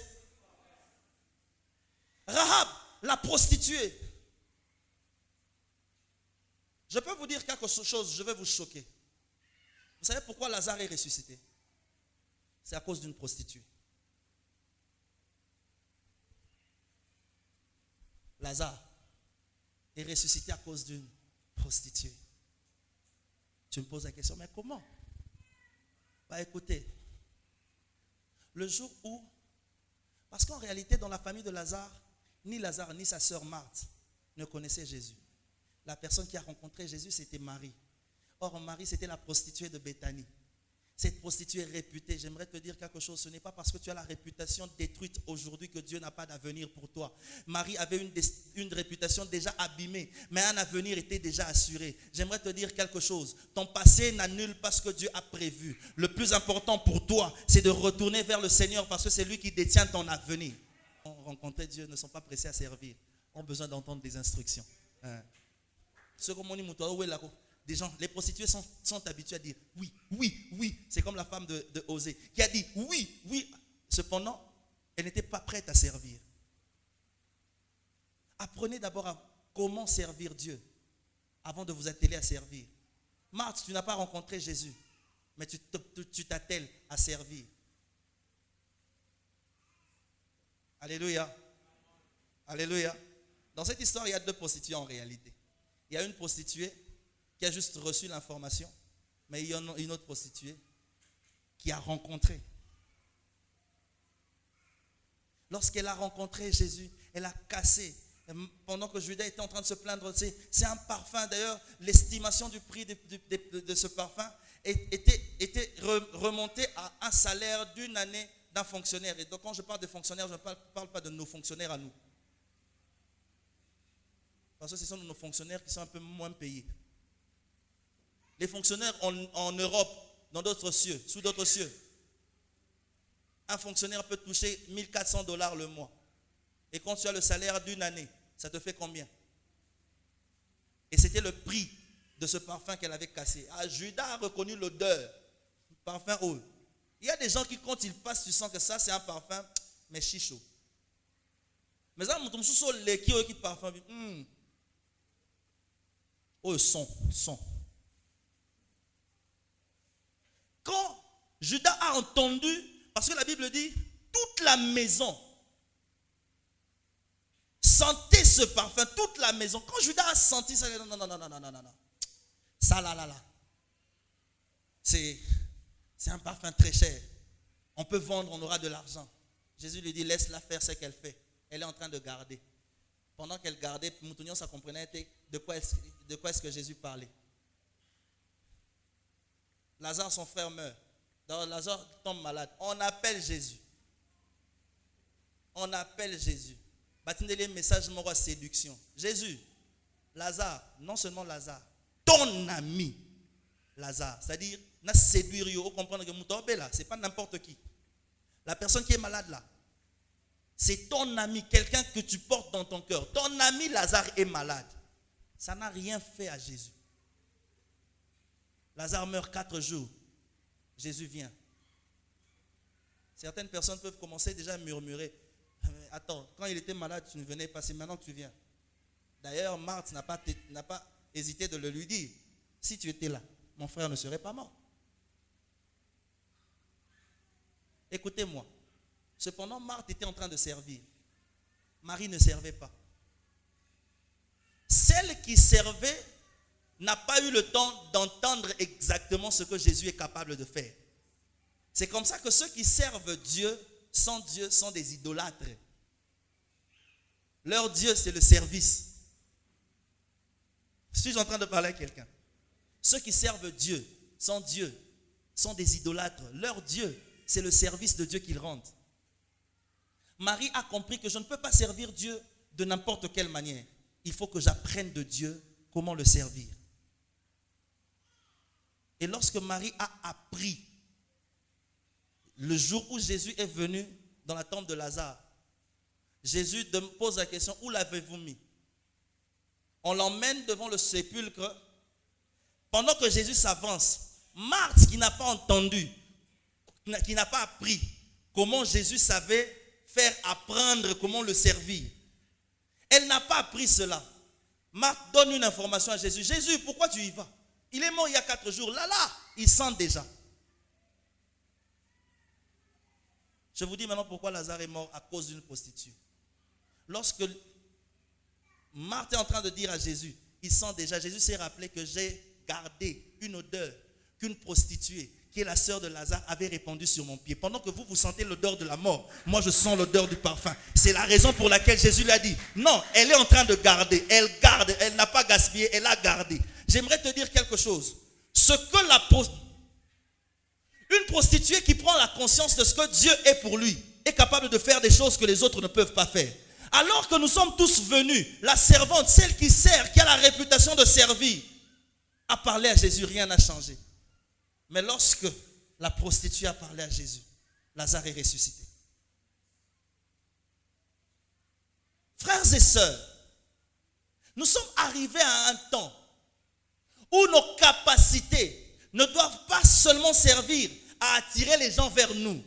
Rahab, la prostituée. Je peux vous dire quelque chose, je vais vous choquer. Vous savez pourquoi Lazare est ressuscité? C'est à cause d'une prostituée. Lazare est ressuscité à cause d'une prostituée. Tu me poses la question, mais comment? Bah écoutez, le jour où, parce qu'en réalité dans la famille de Lazare ni sa sœur Marthe ne connaissaient Jésus. La personne qui a rencontré Jésus, c'était Marie. Or, Marie, c'était la prostituée de Béthanie. Cette prostituée réputée, j'aimerais te dire quelque chose. Ce n'est pas parce que tu as la réputation détruite aujourd'hui que Dieu n'a pas d'avenir pour toi. Marie avait une réputation déjà abîmée, mais un avenir était déjà assuré. J'aimerais te dire quelque chose. Ton passé n'annule pas ce que Dieu a prévu. Le plus important pour toi, c'est de retourner vers le Seigneur parce que c'est lui qui détient ton avenir. Rencontrer Dieu ne sont pas pressés à servir. Ont besoin d'entendre des instructions. Des gens, les prostituées sont habituées à dire oui, oui, oui. C'est comme la femme de Osée qui a dit oui, oui. Cependant, elle n'était pas prête à servir. Apprenez d'abord à comment servir Dieu avant de vous atteler à servir. Marthe, tu n'as pas rencontré Jésus, mais tu t'attelles à servir. Alléluia. Alléluia. Dans cette histoire, il y a deux prostituées en réalité. Il y a une prostituée qui a juste reçu l'information, mais il y a une autre prostituée qui a rencontré. Lorsqu'elle a rencontré Jésus, elle a cassé Pendant que Judas était en train de se plaindre, c'est un parfum. D'ailleurs, l'estimation du prix de ce parfum était remontée à un salaire d'une année d'un fonctionnaire. Et donc, quand je parle de fonctionnaires, je ne parle pas de nos fonctionnaires à nous. Parce que ce sont nos fonctionnaires qui sont un peu moins payés. Les fonctionnaires en Europe, dans d'autres cieux, sous d'autres cieux, un fonctionnaire peut toucher $1 400 le mois. Et quand tu as le salaire d'une année, ça te fait combien? Et c'était le prix de ce parfum qu'elle avait cassé. Ah, Judas a reconnu l'odeur. Parfum haut. Il y a des gens qui, quand ils passent, tu sens que ça, c'est un parfum, mais chicho. Mais ça, mon sous les qui parfum. Oh, son. Quand Judas a entendu, parce que la Bible dit, toute la maison sentait ce parfum, toute la maison. Quand Judas a senti ça, non. Ça là. C'est un parfum très cher. On peut vendre, on aura de l'argent. Jésus lui dit, laisse-la faire ce qu'elle fait. Elle est en train de garder. Pendant qu'elle gardait, Moutounion, ça comprenait de quoi est-ce que Jésus parlait. Lazare, son frère, meurt. Donc Lazare tombe malade. On appelle Jésus. Batindeli message moro séduction. Jésus, Lazare, non seulement Lazare, ton ami Lazare, c'est-à-dire na séduire yo, comprendre que moutobe là, c'est pas n'importe qui. La personne qui est malade là, c'est ton ami, quelqu'un que tu portes dans ton cœur. Ton ami Lazare est malade. Ça n'a rien fait à Jésus. Lazare meurt 4 jours. Jésus vient. Certaines personnes peuvent commencer déjà à murmurer. Attends, quand il était malade, tu ne venais pas, c'est maintenant que tu viens. D'ailleurs, Marthe n'a pas hésité de le lui dire. Si tu étais là, mon frère ne serait pas mort. Écoutez-moi. Cependant, Marthe était en train de servir. Marie ne servait pas. Celle qui servait n'a pas eu le temps d'entendre exactement ce que Jésus est capable de faire. C'est comme ça que ceux qui servent Dieu sont des idolâtres. Leur Dieu, c'est le service. Suis-je en train de parler à quelqu'un? Ceux qui servent Dieu sont des idolâtres. Leur Dieu, c'est le service de Dieu qu'ils rendent. Marie a compris que je ne peux pas servir Dieu de n'importe quelle manière. Il faut que j'apprenne de Dieu comment le servir. Et lorsque Marie a appris, le jour où Jésus est venu dans la tombe de Lazare, Jésus pose la question, où l'avez-vous mis? On l'emmène devant le sépulcre. Pendant que Jésus s'avance, Marthe, qui n'a pas entendu, qui n'a pas appris comment Jésus savait faire apprendre comment le servir, elle n'a pas appris cela. Marthe donne une information à Jésus. Jésus, pourquoi tu y vas? Il est mort il y a 4 jours. Là, il sent déjà. Je vous dis maintenant pourquoi Lazare est mort à cause d'une prostituée. Lorsque Marthe est en train de dire à Jésus, il sent déjà, Jésus s'est rappelé que j'ai gardé une odeur qu'une prostituée, qui est la sœur de Lazare, avait répandu sur mon pied. Pendant que vous sentez l'odeur de la mort, moi je sens l'odeur du parfum. C'est la raison pour laquelle Jésus lui a dit, non, elle est en train de garder, elle n'a pas gaspillé, elle a gardé. J'aimerais te dire quelque chose. Une prostituée qui prend la conscience de ce que Dieu est pour lui, est capable de faire des choses que les autres ne peuvent pas faire. Alors que nous sommes tous venus, la servante, celle qui sert, qui a la réputation de servir, a parlé à Jésus, rien n'a changé. Mais lorsque la prostituée a parlé à Jésus, Lazare est ressuscité. Frères et sœurs, nous sommes arrivés à un temps où nos capacités ne doivent pas seulement servir à attirer les gens vers nous.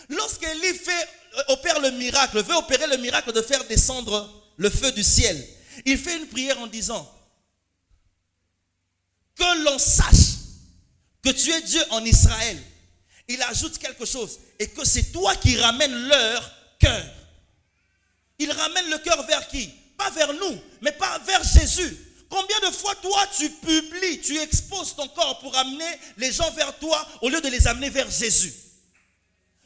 Lorsqu'Élie veut opérer le miracle de faire descendre le feu du ciel, il fait une prière en disant que l'on sache que tu es Dieu en Israël. Il ajoute quelque chose, et que c'est toi qui ramènes leur cœur. Il ramène le cœur vers qui? Pas vers nous, mais pas vers Jésus. Combien de fois toi tu publies, tu exposes ton corps pour amener les gens vers toi au lieu de les amener vers Jésus?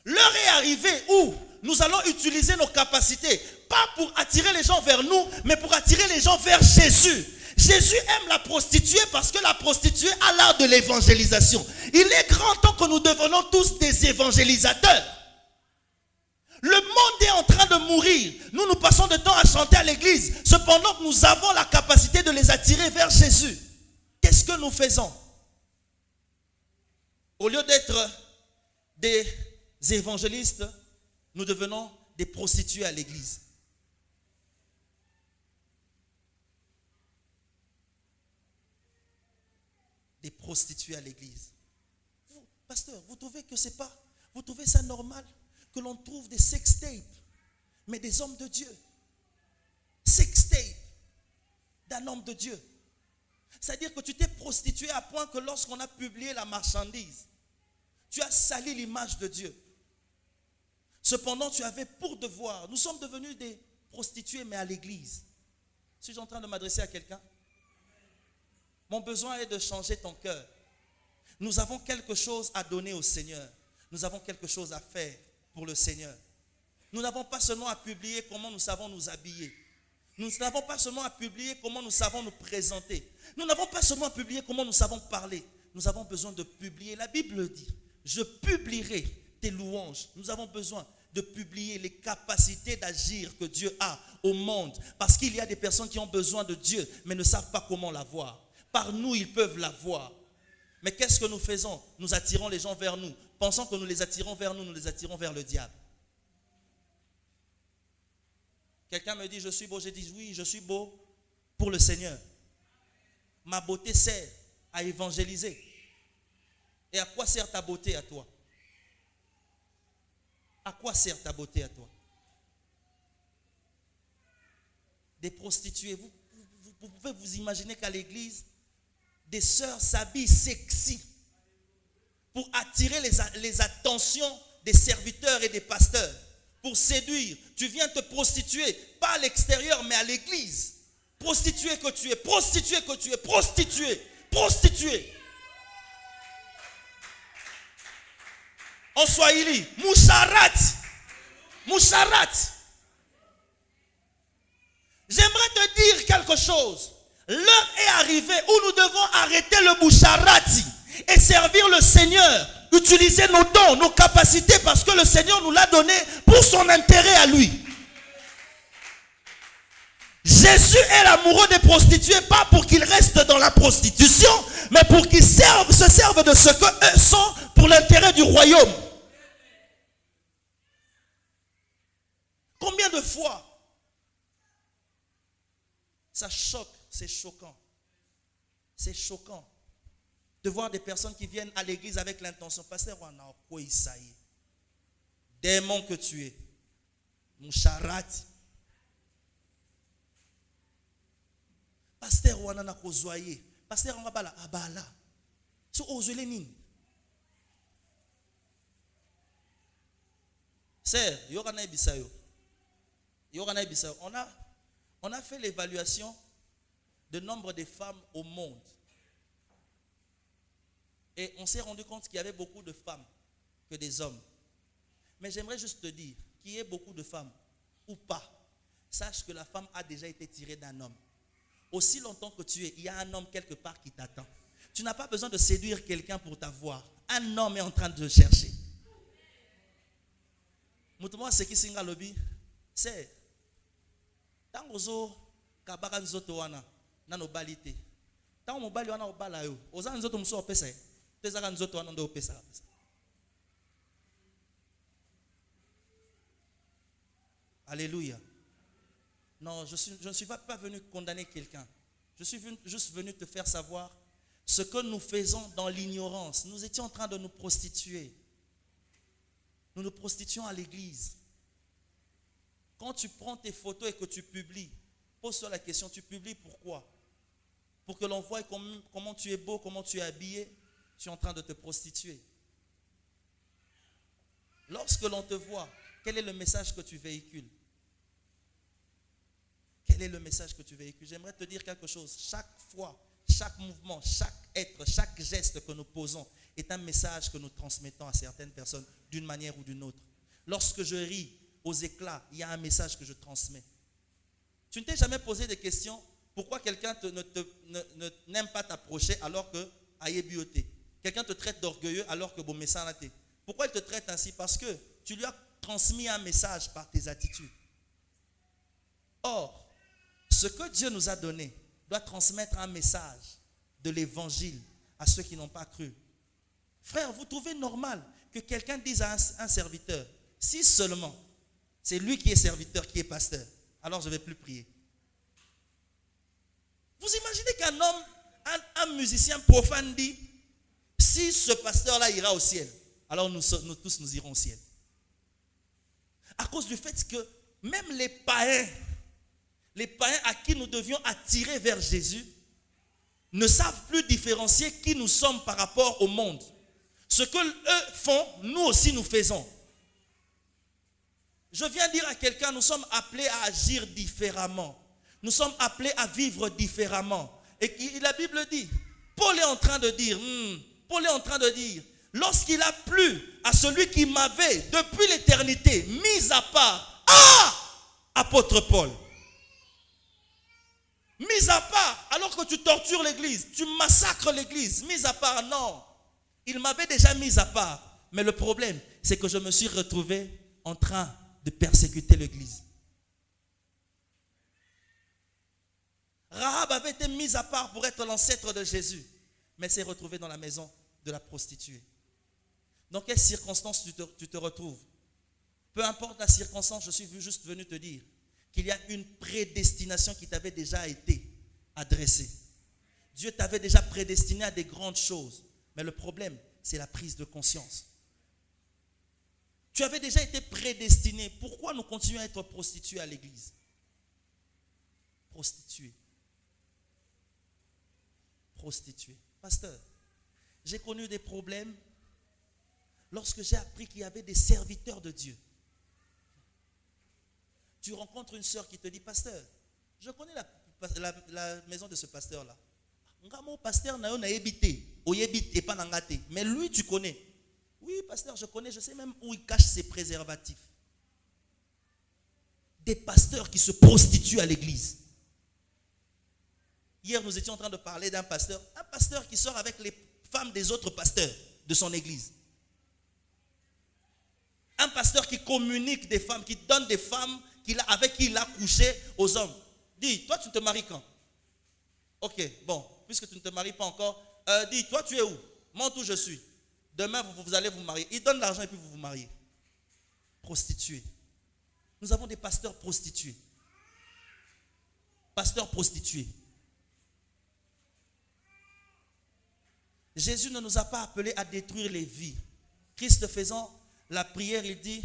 L'heure est arrivée où nous allons utiliser nos capacités, pas pour attirer les gens vers nous, mais pour attirer les gens vers Jésus. Jésus aime la prostituée parce que la prostituée a l'art de l'évangélisation. Il est grand temps que nous devenons tous des évangélisateurs. Le monde est en train de mourir. Nous passons de temps à chanter à l'église. Cependant, nous avons la capacité de les attirer vers Jésus. Qu'est-ce que nous faisons? Au lieu d'être des évangélistes, nous devenons des prostituées à l'église. Des prostituées à l'église. Vous, pasteur, vous trouvez que c'est pas, vous trouvez ça normal que l'on trouve des sextapes, mais des hommes de Dieu? Sextape d'un homme de Dieu. C'est-à-dire que tu t'es prostitué à point que lorsqu'on a publié la marchandise, tu as sali l'image de Dieu. Cependant, tu avais pour devoir. Nous sommes devenus des prostituées, mais à l'église. Suis-je en train de m'adresser à quelqu'un? Mon besoin est de changer ton cœur. Nous avons quelque chose à donner au Seigneur. Nous avons quelque chose à faire pour le Seigneur. Nous n'avons pas seulement à publier comment nous savons nous habiller. Nous n'avons pas seulement à publier comment nous savons nous présenter. Nous n'avons pas seulement à publier comment nous savons parler. Nous avons besoin de publier. La Bible dit, je publierai tes louanges. Nous avons besoin de publier les capacités d'agir que Dieu a au monde. Parce qu'il y a des personnes qui ont besoin de Dieu, mais ne savent pas comment l'avoir. Par nous, ils peuvent l'avoir. Mais qu'est-ce que nous faisons? Nous attirons les gens vers nous. Pensant que nous les attirons vers nous les attirons vers le diable. Quelqu'un me dit, je suis beau. Je dis, oui, je suis beau pour le Seigneur. Ma beauté sert à évangéliser. Et à quoi sert ta beauté à toi? À quoi sert ta beauté à toi? Des prostituées. Vous pouvez vous imaginer qu'à l'église, des sœurs s'habillent sexy pour attirer les attentions des serviteurs et des pasteurs, pour séduire. Tu viens te prostituer, pas à l'extérieur, mais à l'église. Prostituée que tu es, prostituée que tu es, prostituée, prostituée. En Swahili, Musharati. Musharati. J'aimerais te dire quelque chose. L'heure est arrivée où nous devons arrêter le Musharati et servir le Seigneur. Utiliser nos dons, nos capacités, parce que le Seigneur nous l'a donné pour son intérêt à lui. Jésus est l'amoureux des prostituées, pas pour qu'ils restent dans la prostitution, mais pour qu'ils se servent de ce qu'eux sont pour l'intérêt du royaume. Combien de fois ça choque, c'est choquant. C'est choquant de voir des personnes qui viennent à l'église avec l'intention, pasteur, démon que tu es, Musharati. Pasteur Wanana Kozoye, pasteur Ngabala Abala. So Ozolenin. C'est Yorana Bisayo. Yorana Bisayo. On a fait l'évaluation du nombre de femmes au monde. Et on s'est rendu compte qu'il y avait beaucoup de femmes que des hommes. Mais j'aimerais juste te dire qu'il y ait beaucoup de femmes ou pas. Sache que la femme a déjà été tirée d'un homme. Aussi longtemps que tu es, il y a un homme quelque part qui t'attend. Tu n'as pas besoin de séduire quelqu'un pour t'avoir. Un homme est en train de te chercher. Moutouma ce qui singa lobby, c'est tangozo kabaka nzoto wana na no balite. Tango mobali wana obala yo. Oza nzoto muso opesa. Tezaka nzoto wana ndo opesa. Alléluia. Non, je ne suis pas venu condamner quelqu'un. Je suis juste venu te faire savoir ce que nous faisons dans l'ignorance. Nous étions en train de nous prostituer. Nous nous prostituons à l'église. Quand tu prends tes photos et que tu publies, pose-toi la question, tu publies pourquoi? Pour que l'on voie comment tu es beau, comment tu es habillé, tu es en train de te prostituer. Lorsque l'on te voit, quel est le message que tu véhicules? Quel est le message que tu véhicules? J'aimerais te dire quelque chose. Chaque fois, chaque mouvement, chaque être, chaque geste que nous posons est un message que nous transmettons à certaines personnes d'une manière ou d'une autre. Lorsque je ris, aux éclats, il y a un message que je transmets. Tu ne t'es jamais posé des questions, pourquoi quelqu'un n'aime pas t'approcher alors que aïe bioté. Quelqu'un te traite d'orgueilleux alors que bon message là t'es. Pourquoi il te traite ainsi? Parce que tu lui as transmis un message par tes attitudes. Or, ce que Dieu nous a donné doit transmettre un message de l'évangile à ceux qui n'ont pas cru. Frère, vous trouvez normal que quelqu'un dise à un serviteur, si seulement c'est lui qui est serviteur, qui est pasteur, alors je ne vais plus prier. Vous imaginez qu'un homme, un musicien profane dit, si ce pasteur-là ira au ciel, alors nous tous nous irons au ciel. À cause du fait que même les païens à qui nous devions attirer vers Jésus, ne savent plus différencier qui nous sommes par rapport au monde. Ce que eux font, nous aussi nous faisons. Je viens dire à quelqu'un, nous sommes appelés à agir différemment. Nous sommes appelés à vivre différemment. Et la Bible dit, Paul est en train de dire, lorsqu'il a plu à celui qui m'avait, depuis l'éternité, mis à part, apôtre Paul, mis à part, alors que tu tortures l'église, tu massacres l'église, mis à part, non. Il m'avait déjà mis à part. Mais le problème, c'est que je me suis retrouvé en train de persécuter l'église. Rahab avait été mise à part pour être l'ancêtre de Jésus, mais s'est retrouvée dans la maison de la prostituée. Dans quelles circonstances tu te retrouves? Peu importe la circonstance, je suis juste venu te dire qu'il y a une prédestination qui t'avait déjà été adressée. Dieu t'avait déjà prédestiné à des grandes choses. Mais le problème, c'est la prise de conscience. Tu avais déjà été prédestiné. Pourquoi nous continuons à être prostitués à l'église? Prostitués. Pasteur, j'ai connu des problèmes lorsque j'ai appris qu'il y avait des serviteurs de Dieu. Tu rencontres une sœur qui te dit, pasteur, je connais la maison de ce pasteur-là. Mais lui, tu connais. Oui, pasteur, je connais, je sais même où il cache ses préservatifs. Des pasteurs qui se prostituent à l'église. Hier, nous étions en train de parler d'un pasteur qui sort avec les femmes des autres pasteurs de son église. Un pasteur qui communique des femmes, qui donne des femmes avec qui il a couché aux hommes. Dis, toi tu te maries quand? Ok, bon, puisque tu ne te maries pas encore, dis, toi tu es où? Montre où je suis. Demain vous allez vous marier. Il donne l'argent et puis vous vous mariez. Prostituées. Nous avons des pasteurs prostitués. Pasteurs prostitués. Jésus ne nous a pas appelés à détruire les vies. Christ faisant la prière, il dit,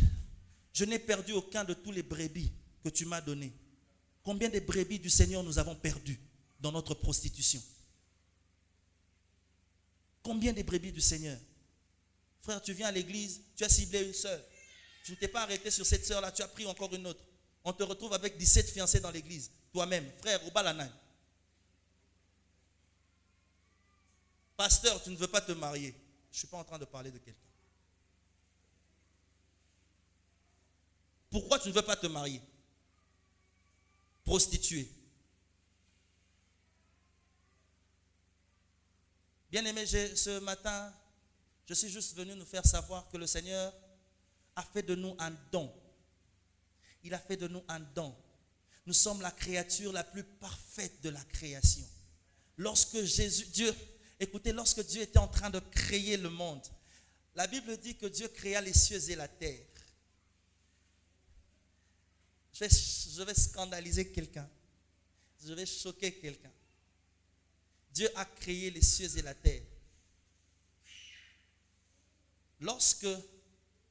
je n'ai perdu aucun de tous les brebis que tu m'as donnés. Combien de brebis du Seigneur nous avons perdu dans notre prostitution? Combien de brebis du Seigneur? Frère, tu viens à l'église, tu as ciblé une sœur. Tu ne t'es pas arrêté sur cette sœur-là, tu as pris encore une autre. On te retrouve avec 17 fiancés dans l'église. Toi-même, frère, au balanay. Pasteur, tu ne veux pas te marier. Je ne suis pas en train de parler de quelqu'un. Pourquoi tu ne veux pas te marier? Prostituée. Bien-aimé, ce matin, je suis juste venu nous faire savoir que le Seigneur a fait de nous un don. Il a fait de nous un don. Nous sommes la créature la plus parfaite de la création. Lorsque Dieu était en train de créer le monde, la Bible dit que Dieu créa les cieux et la terre. Je vais scandaliser quelqu'un. Je vais choquer quelqu'un. Dieu a créé les cieux et la terre. Lorsque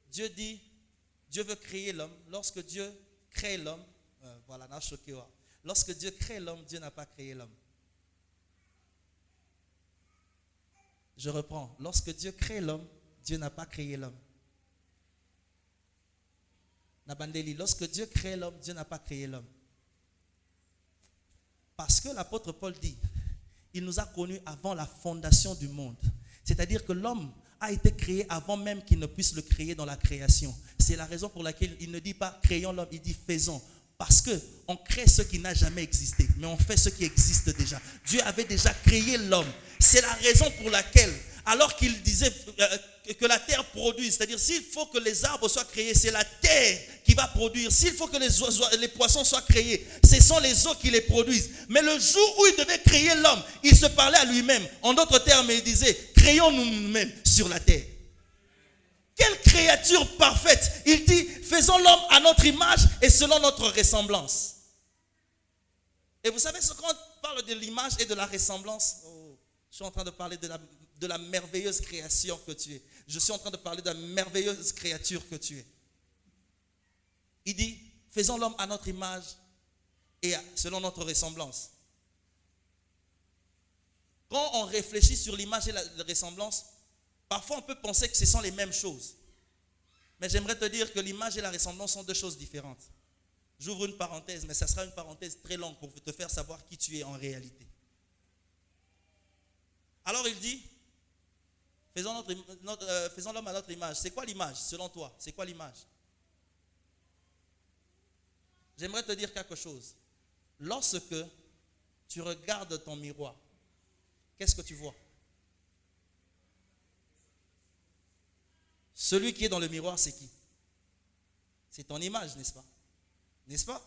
Dieu dit, Dieu veut créer l'homme, lorsque Dieu crée l'homme, voilà, n'a choqué. Lorsque Dieu crée l'homme, Dieu n'a pas créé l'homme. Je reprends. Lorsque Dieu crée l'homme, Dieu n'a pas créé l'homme. Nabandeli, lorsque Dieu crée l'homme, Dieu n'a pas créé l'homme. Parce que l'apôtre Paul dit, il nous a connus avant la fondation du monde. C'est-à-dire que l'homme a été créé avant même qu'il ne puisse le créer dans la création. c'est la raison pour laquelle il ne dit pas créons l'homme, il dit faisons. Parce qu'on crée ce qui n'a jamais existé, mais on fait ce qui existe déjà. Dieu avait déjà créé l'homme. C'est la raison pour laquelle, alors qu'il disait que la terre produise, c'est-à-dire s'il faut que les arbres soient créés, c'est la terre qui va produire. S'il faut que les poissons soient créés, ce sont les eaux qui les produisent. Mais le jour où il devait créer l'homme, il se parlait à lui-même. En d'autres termes, il disait, créons-nous nous-mêmes sur la terre. Quelle créature parfaite. Il dit, faisons l'homme à notre image et selon notre ressemblance. Et vous savez, quand on parle de l'image et de la ressemblance, je suis en train de parler de la merveilleuse création que tu es. Je suis en train de parler de la merveilleuse créature que tu es. Il dit, faisons l'homme à notre image et selon notre ressemblance. Quand on réfléchit sur l'image et la ressemblance, parfois on peut penser que ce sont les mêmes choses. Mais j'aimerais te dire que l'image et la ressemblance sont deux choses différentes. J'ouvre une parenthèse, mais ça sera une parenthèse très longue pour te faire savoir qui tu es en réalité. Alors il dit, faisons l'homme à notre image. C'est quoi l'image selon toi? C'est quoi l'image? J'aimerais te dire quelque chose. Lorsque tu regardes ton miroir, qu'est-ce que tu vois? Celui qui est dans le miroir, c'est qui? C'est ton image, n'est-ce pas? N'est-ce pas?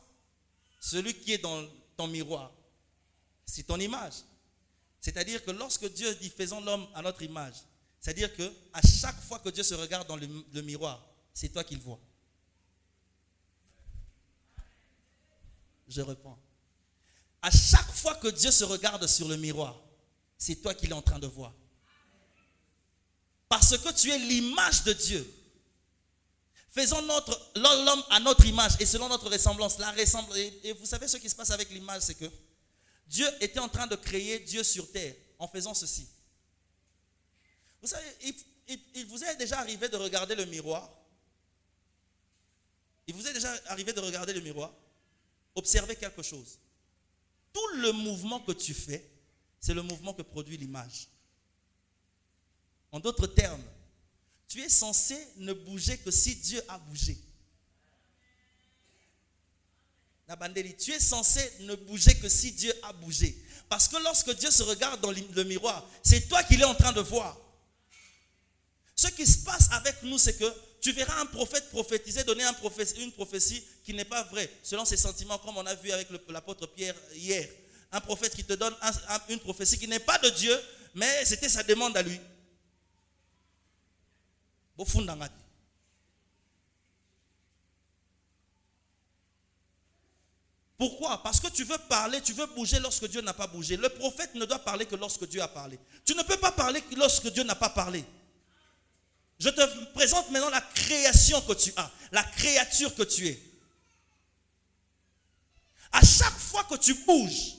Celui qui est dans ton miroir, c'est ton image. C'est-à-dire que lorsque Dieu dit faisons l'homme à notre image, c'est-à-dire que à chaque fois que Dieu se regarde dans le miroir, c'est toi qu'il voit. Je reprends. À chaque fois que Dieu se regarde sur le miroir, c'est toi qu'il est en train de voir. Parce que tu es l'image de Dieu. Faisons l'homme à notre image et selon notre ressemblance. Et vous savez ce qui se passe avec l'image, c'est que Dieu était en train de créer Dieu sur terre en faisant ceci. Vous savez, il vous est déjà arrivé de regarder le miroir. Il vous est déjà arrivé de regarder le miroir, observer quelque chose. Tout le mouvement que tu fais, c'est le mouvement que produit l'image. En d'autres termes, tu es censé ne bouger que si Dieu a bougé. Tu es censé ne bouger que si Dieu a bougé. Parce que lorsque Dieu se regarde dans le miroir, c'est toi qu'il est en train de voir. Ce qui se passe avec nous, c'est que tu verras un prophète prophétiser, donner une prophétie qui n'est pas vraie, selon ses sentiments, comme on a vu avec l'apôtre Pierre hier. Un prophète qui te donne une prophétie qui n'est pas de Dieu, mais c'était sa demande à lui. Pourquoi? Parce que tu veux parler, tu veux bouger lorsque Dieu n'a pas bougé. Le prophète ne doit parler que lorsque Dieu a parlé. Tu ne peux pas parler que lorsque Dieu n'a pas parlé. Je te présente maintenant la création que tu as, la créature que tu es. À chaque fois que tu bouges,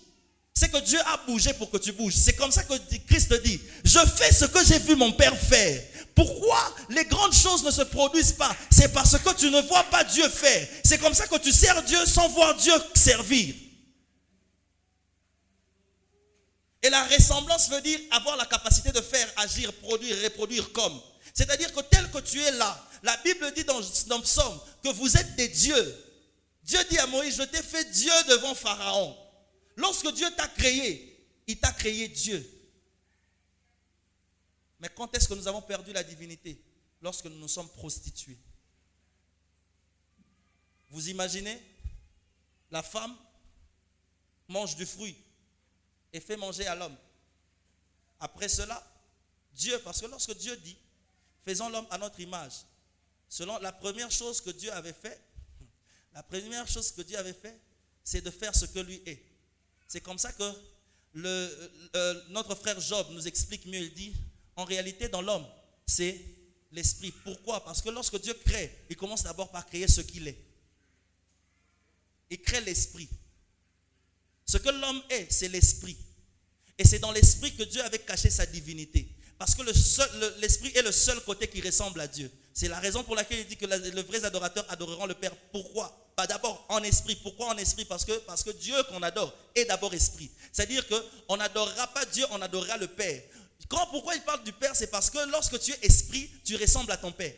c'est que Dieu a bougé pour que tu bouges. C'est comme ça que Christ dit, je fais ce que j'ai vu mon Père faire. Pourquoi les grandes choses ne se produisent pas? C'est parce que tu ne vois pas Dieu faire. C'est comme ça que tu sers Dieu sans voir Dieu servir. Et la ressemblance veut dire avoir la capacité de faire, agir, produire, reproduire comme. C'est-à-dire que tel que tu es là, la Bible dit dans Psaume que vous êtes des dieux. Dieu dit à Moïse, je t'ai fait Dieu devant Pharaon. Lorsque Dieu t'a créé, il t'a créé Dieu. Mais quand est-ce que nous avons perdu la divinité? Lorsque nous nous sommes prostitués. Vous imaginez? La femme mange du fruit et fait manger à l'homme. Après cela, Dieu, parce que lorsque Dieu dit, faisons l'homme à notre image, selon la première chose que Dieu avait fait, c'est de faire ce que lui est. C'est comme ça que notre frère Job nous explique mieux. Il dit, en réalité, dans l'homme, c'est l'esprit. Pourquoi? Parce que lorsque Dieu crée, il commence d'abord par créer ce qu'il est. Il crée l'esprit. Ce que l'homme est, c'est l'esprit. Et c'est dans l'esprit que Dieu avait caché sa divinité. Parce que l'esprit est le seul côté qui ressemble à Dieu. C'est la raison pour laquelle il dit que les vrais adorateurs adoreront le Père. Pourquoi? Pas d'abord en esprit. Pourquoi en esprit? Parce que Dieu qu'on adore est d'abord esprit. C'est-à-dire qu'on n'adorera pas Dieu, on adorera le Père. Pourquoi il parle du Père? C'est parce que lorsque tu es esprit, tu ressembles à ton Père.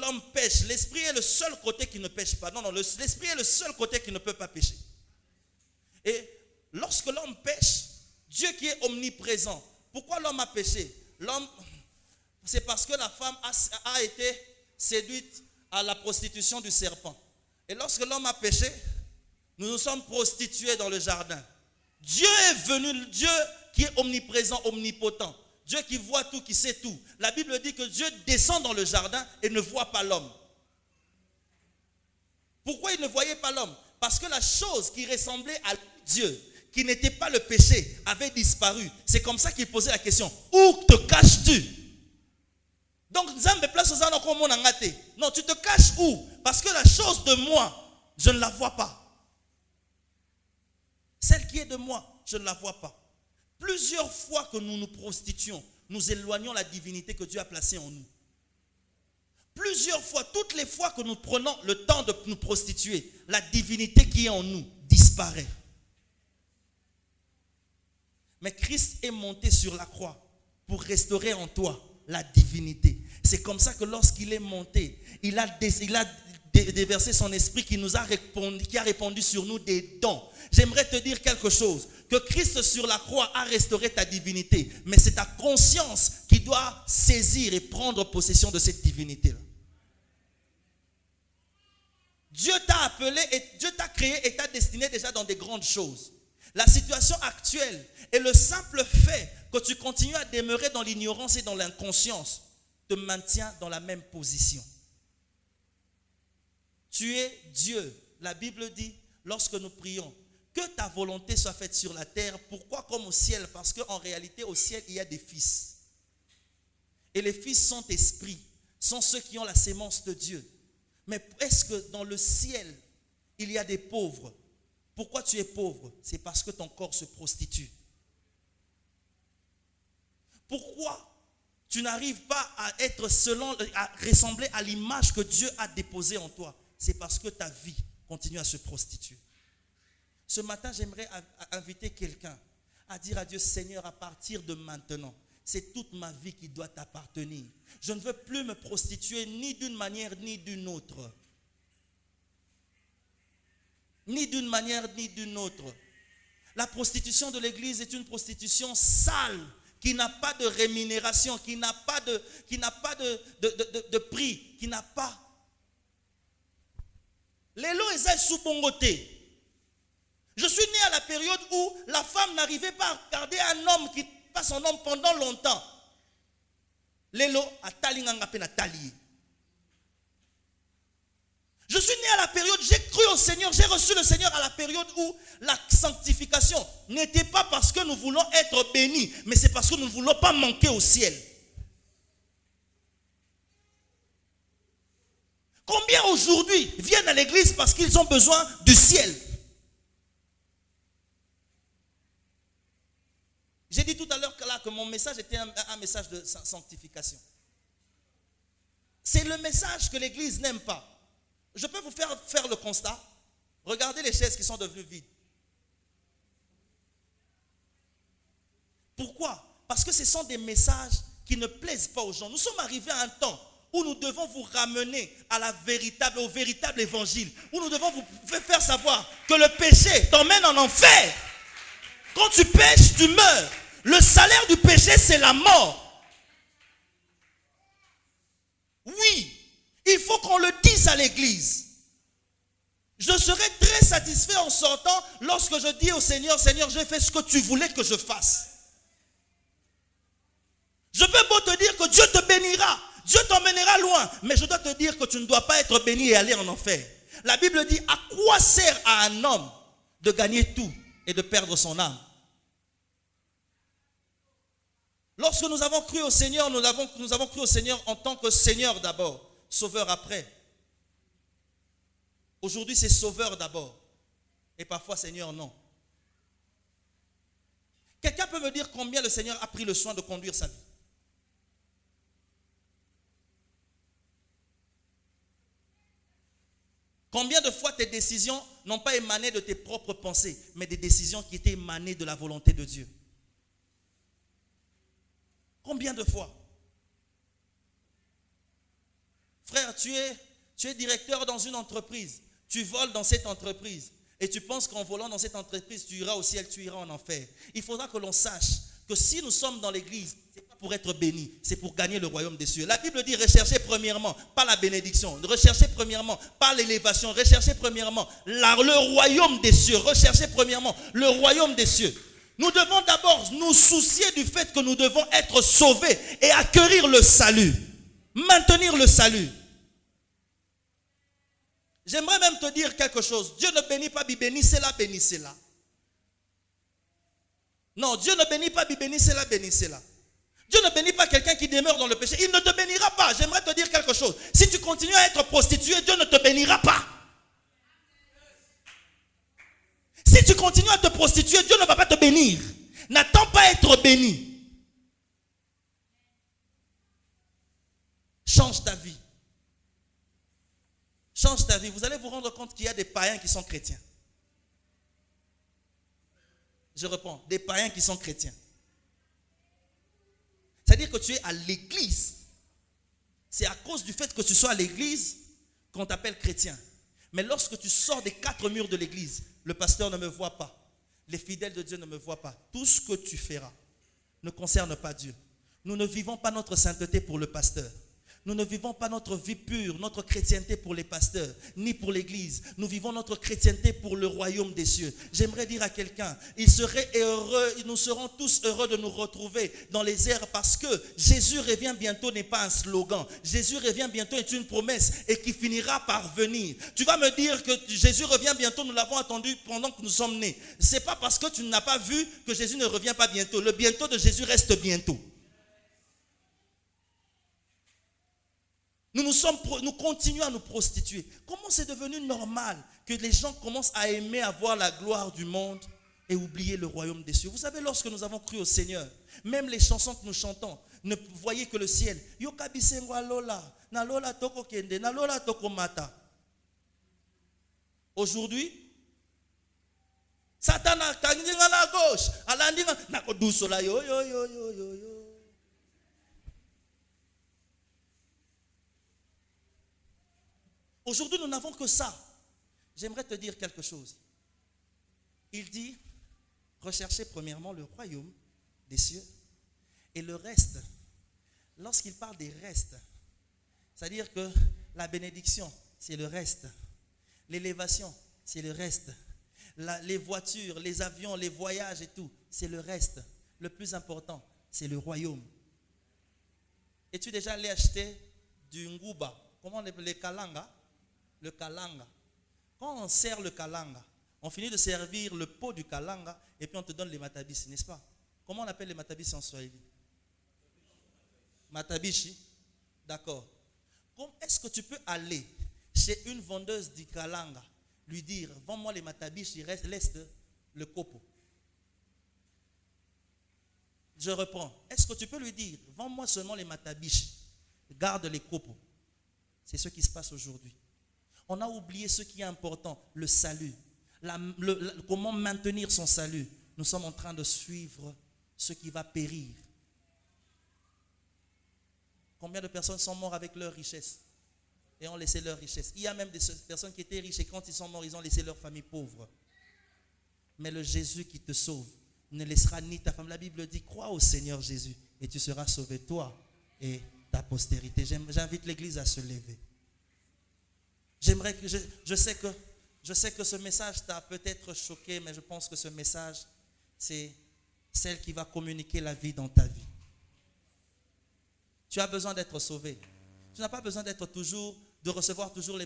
l'homme pêche, l'esprit est le seul côté qui ne pêche pas. Non, l'esprit est le seul côté qui ne peut pas pécher. Et lorsque l'homme pêche, Dieu qui est omniprésent, pourquoi l'homme a péché? L'homme, c'est parce que la femme a été séduite à la prostitution du serpent. Et lorsque l'homme a péché, nous nous sommes prostitués dans le jardin. Dieu est venu, Dieu qui est omniprésent, omnipotent. Dieu qui voit tout, qui sait tout. La Bible dit que Dieu descend dans le jardin et ne voit pas l'homme. Pourquoi il ne voyait pas l'homme? Parce que la chose qui ressemblait à Dieu, qui n'était pas le péché, avait disparu. C'est comme ça qu'il posait la question. Où te caches-tu? Donc, non, tu te caches où? Parce que la chose de moi, je ne la vois pas. Celle qui est de moi, je ne la vois pas. Plusieurs fois que nous nous prostituons, nous éloignons la divinité que Dieu a placée en nous. Plusieurs fois, toutes les fois que nous prenons le temps de nous prostituer, la divinité qui est en nous disparaît. Mais Christ est monté sur la croix pour restaurer en toi la divinité. C'est comme ça que lorsqu'il est monté, il a déversé son esprit qui a répandu sur nous des dons. J'aimerais te dire quelque chose, que Christ sur la croix a restauré ta divinité, mais c'est ta conscience qui doit saisir et prendre possession de cette divinité-là. Dieu t'a appelé, et Dieu t'a créé et t'a destiné déjà dans des grandes choses. La situation actuelle et le simple fait que tu continues à demeurer dans l'ignorance et dans l'inconscience te maintient dans la même position. Tu es Dieu. La Bible dit, lorsque nous prions, que ta volonté soit faite sur la terre. Pourquoi comme au ciel? Parce qu'en réalité, au ciel, il y a des fils. Et les fils sont esprits, sont ceux qui ont la sémence de Dieu. Mais est-ce que dans le ciel, il y a des pauvres? Pourquoi tu es pauvre? C'est parce que ton corps se prostitue. Pourquoi tu n'arrives pas à être à ressembler à l'image que Dieu a déposée en toi? C'est parce que ta vie continue à se prostituer. Ce matin, j'aimerais inviter quelqu'un à dire à Dieu, Seigneur, à partir de maintenant, c'est toute ma vie qui doit t'appartenir. Je ne veux plus me prostituer ni d'une manière ni d'une autre. Ni d'une manière ni d'une autre. La prostitution de l'église est une prostitution sale, qui n'a pas de rémunération, qui n'a pas de prix, qui n'a pas. L'élo est sous-bongoté. Je suis né à la période où la femme n'arrivait pas à regarder un homme qui n'est pas son homme pendant longtemps. L'élo a talinganga pe na tali. Je suis né à la période, j'ai cru au Seigneur, j'ai reçu le Seigneur à la période où la sanctification n'était pas parce que nous voulons être bénis, mais c'est parce que nous ne voulons pas manquer au ciel. Combien aujourd'hui viennent à l'église parce qu'ils ont besoin du ciel? J'ai dit tout à l'heure que mon message était un message de sanctification. C'est le message que l'église n'aime pas. Je peux vous faire le constat. Regardez les chaises qui sont devenues vides. Pourquoi? Parce que ce sont des messages qui ne plaisent pas aux gens. Nous sommes arrivés à un temps où nous devons vous ramener au véritable évangile, où nous devons vous faire savoir que le péché t'emmène en enfer. Quand tu pêches, tu meurs. Le salaire du péché, c'est la mort. Oui, il faut qu'on le dise à l'église. Je serai très satisfait en sortant lorsque je dis au Seigneur, Seigneur, j'ai fait ce que tu voulais que je fasse. Je peux beau te dire que Dieu te bénira, Dieu t'emmènera loin, mais je dois te dire que tu ne dois pas être béni et aller en enfer. La Bible dit, à quoi sert à un homme de gagner tout et de perdre son âme? Lorsque nous avons cru au Seigneur, nous avons cru au Seigneur en tant que Seigneur d'abord, Sauveur après. Aujourd'hui, c'est Sauveur d'abord. Et parfois, Seigneur, non. Quelqu'un peut me dire combien le Seigneur a pris le soin de conduire sa vie? Combien de fois tes décisions n'ont pas émané de tes propres pensées, mais des décisions qui étaient émanées de la volonté de Dieu? Combien de fois? Frère, tu es directeur dans une entreprise. Tu voles dans cette entreprise. Et tu penses qu'en volant dans cette entreprise, tu iras au ciel, tu iras en enfer. Il faudra que l'on sache que si nous sommes dans l'église, ce n'est pas pour être bénis, c'est pour gagner le royaume des cieux. La Bible dit recherchez premièrement, pas la bénédiction. Recherchez premièrement, pas l'élévation. Recherchez premièrement le royaume des cieux. Recherchez premièrement le royaume des cieux. Nous devons d'abord nous soucier du fait que nous devons être sauvés et acquérir le salut. Maintenir le salut. J'aimerais même te dire quelque chose. Dieu ne bénit pas, bénissez-la, bénissez-la. Non, Dieu ne bénit pas, bénissez-la, bénissez-la. Dieu ne bénit pas quelqu'un qui demeure dans le péché. Il ne te bénira pas. J'aimerais te dire quelque chose. Si tu continues à être prostitué, Dieu ne te bénira pas. Si tu continues à te prostituer, Dieu ne va pas te bénir. N'attends pas être béni. Change ta vie. Change ta vie. Vous allez vous rendre compte qu'il y a des païens qui sont chrétiens. Je reprends. Des païens qui sont chrétiens. C'est-à-dire que tu es à l'église. C'est à cause du fait que tu sois à l'église qu'on t'appelle chrétien. Mais lorsque tu sors des 4 murs de l'église, le pasteur ne me voit pas. Les fidèles de Dieu ne me voient pas. Tout ce que tu feras ne concerne pas Dieu. Nous ne vivons pas notre sainteté pour le pasteur. Nous ne vivons pas notre vie pure, notre chrétienté pour les pasteurs, ni pour l'église. Nous vivons notre chrétienté pour le royaume des cieux. J'aimerais dire à quelqu'un, il serait heureux, nous serons tous heureux de nous retrouver dans les airs parce que Jésus revient bientôt n'est pas un slogan. Jésus revient bientôt est une promesse et qui finira par venir. Tu vas me dire que Jésus revient bientôt, nous l'avons attendu pendant que nous sommes nés. C'est pas parce que tu n'as pas vu que Jésus ne revient pas bientôt. Le bientôt de Jésus reste bientôt. Nous continuons à nous prostituer. Comment c'est devenu normal que les gens commencent à aimer avoir la gloire du monde et oublier le royaume des cieux? Vous savez, lorsque nous avons cru au Seigneur, même les chansons que nous chantons, ne voyez que le ciel. Aujourd'hui, Satan a à la gauche. Aujourd'hui, nous n'avons que ça. J'aimerais te dire quelque chose. Il dit, recherchez premièrement le royaume des cieux et le reste. Lorsqu'il parle des restes, c'est-à-dire que la bénédiction, c'est le reste. L'élévation, c'est le reste. Les voitures, les avions, les voyages et tout, c'est le reste. Le plus important, c'est le royaume. Es-tu déjà allé acheter du nguba? Comment on appelle les kalanga? Le kalanga. Quand on sert le kalanga, on finit de servir le pot du kalanga et puis on te donne les matabis, n'est-ce pas? Comment on appelle les matabis en swahili? Matabishi. D'accord. Est-ce que tu peux aller chez une vendeuse du kalanga, lui dire, vends-moi les matabishi, laisse le copo? Je reprends. Est-ce que tu peux lui dire, vends-moi seulement les matabishi, garde les copos? C'est ce qui se passe aujourd'hui. On a oublié ce qui est important, le salut. Comment maintenir son salut. Nous sommes en train de suivre ce qui va périr. Combien de personnes sont mortes avec leur richesse et ont laissé leur richesse? Il y a même des personnes qui étaient riches et quand ils sont morts, ils ont laissé leur famille pauvre. Mais le Jésus qui te sauve ne laissera ni ta femme. La Bible dit, crois au Seigneur Jésus et tu seras sauvé, toi et ta postérité. J'invite l'église à se lever. Je sais que ce message t'a peut-être choqué, mais je pense que ce message, c'est celle qui va communiquer la vie dans ta vie. Tu as besoin d'être sauvé. Tu n'as pas besoin de recevoir toujours les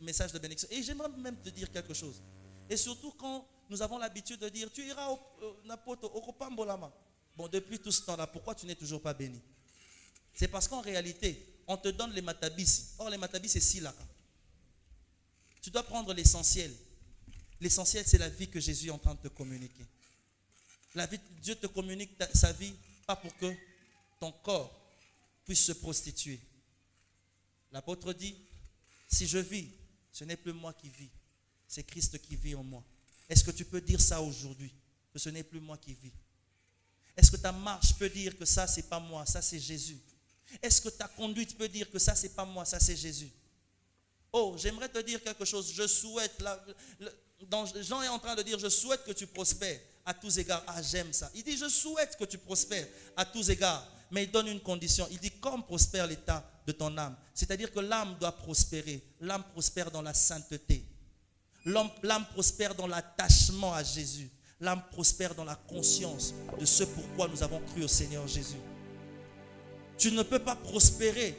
messages de bénédiction. Et j'aimerais même te dire quelque chose. Et surtout quand nous avons l'habitude de dire, tu iras au Kopambolama. Bon, depuis tout ce temps-là, pourquoi tu n'es toujours pas béni? C'est parce qu'en réalité, on te donne les matabis. Or, les matabis, c'est silaka. Tu dois prendre l'essentiel. L'essentiel, c'est la vie que Jésus est en train de te communiquer. Dieu te communique sa vie, pas pour que ton corps puisse se prostituer. L'apôtre dit, si je vis, ce n'est plus moi qui vis, c'est Christ qui vit en moi. Est-ce que tu peux dire ça aujourd'hui, que ce n'est plus moi qui vis? Est-ce que ta marche peut dire que ça, c'est pas moi, ça, c'est Jésus? Est-ce que ta conduite peut dire que ça, c'est pas moi, ça, c'est Jésus? Oh, j'aimerais te dire quelque chose. Je souhaite, Jean est en train de dire, je souhaite que tu prospères à tous égards. Ah, j'aime ça. Il dit, je souhaite que tu prospères à tous égards. Mais il donne une condition. Il dit, comme prospère l'état de ton âme. C'est-à-dire que l'âme doit prospérer. L'âme prospère dans la sainteté. L'âme prospère dans l'attachement à Jésus. L'âme prospère dans la conscience de ce pourquoi nous avons cru au Seigneur Jésus. Tu ne peux pas prospérer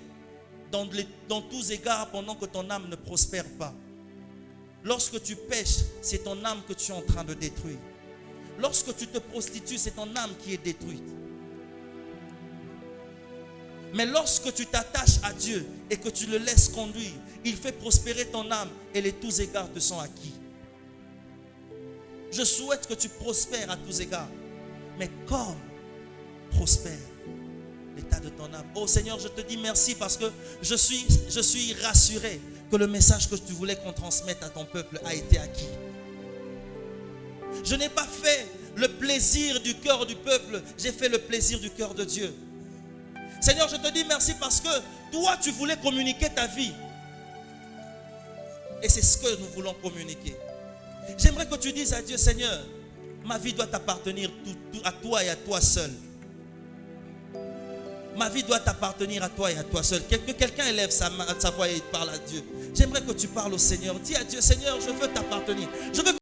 dans tous égards pendant que ton âme ne prospère pas. Lorsque tu pêches, c'est ton âme que tu es en train de détruire. Lorsque tu te prostitues, c'est ton âme qui est détruite. Mais lorsque tu t'attaches à Dieu et que tu le laisses conduire, il fait prospérer ton âme et les tous égards te sont acquis. Je souhaite que tu prospères à tous égards. Mais comme prospère l'état de ton âme. Oh Seigneur, je te dis merci parce que je suis rassuré que le message que tu voulais qu'on transmette à ton peuple a été acquis. Je n'ai pas fait le plaisir du cœur du peuple, j'ai fait le plaisir du cœur de Dieu. Seigneur, je te dis merci parce que toi, tu voulais communiquer ta vie. Et c'est ce que nous voulons communiquer. J'aimerais que tu dises à Dieu, Seigneur, ma vie doit t'appartenir à toi et à toi seul. Ma vie doit t'appartenir à toi et à toi seul. Que quelqu'un élève sa voix et parle à Dieu. J'aimerais que tu parles au Seigneur. Dis à Dieu, Seigneur, je veux t'appartenir. Je veux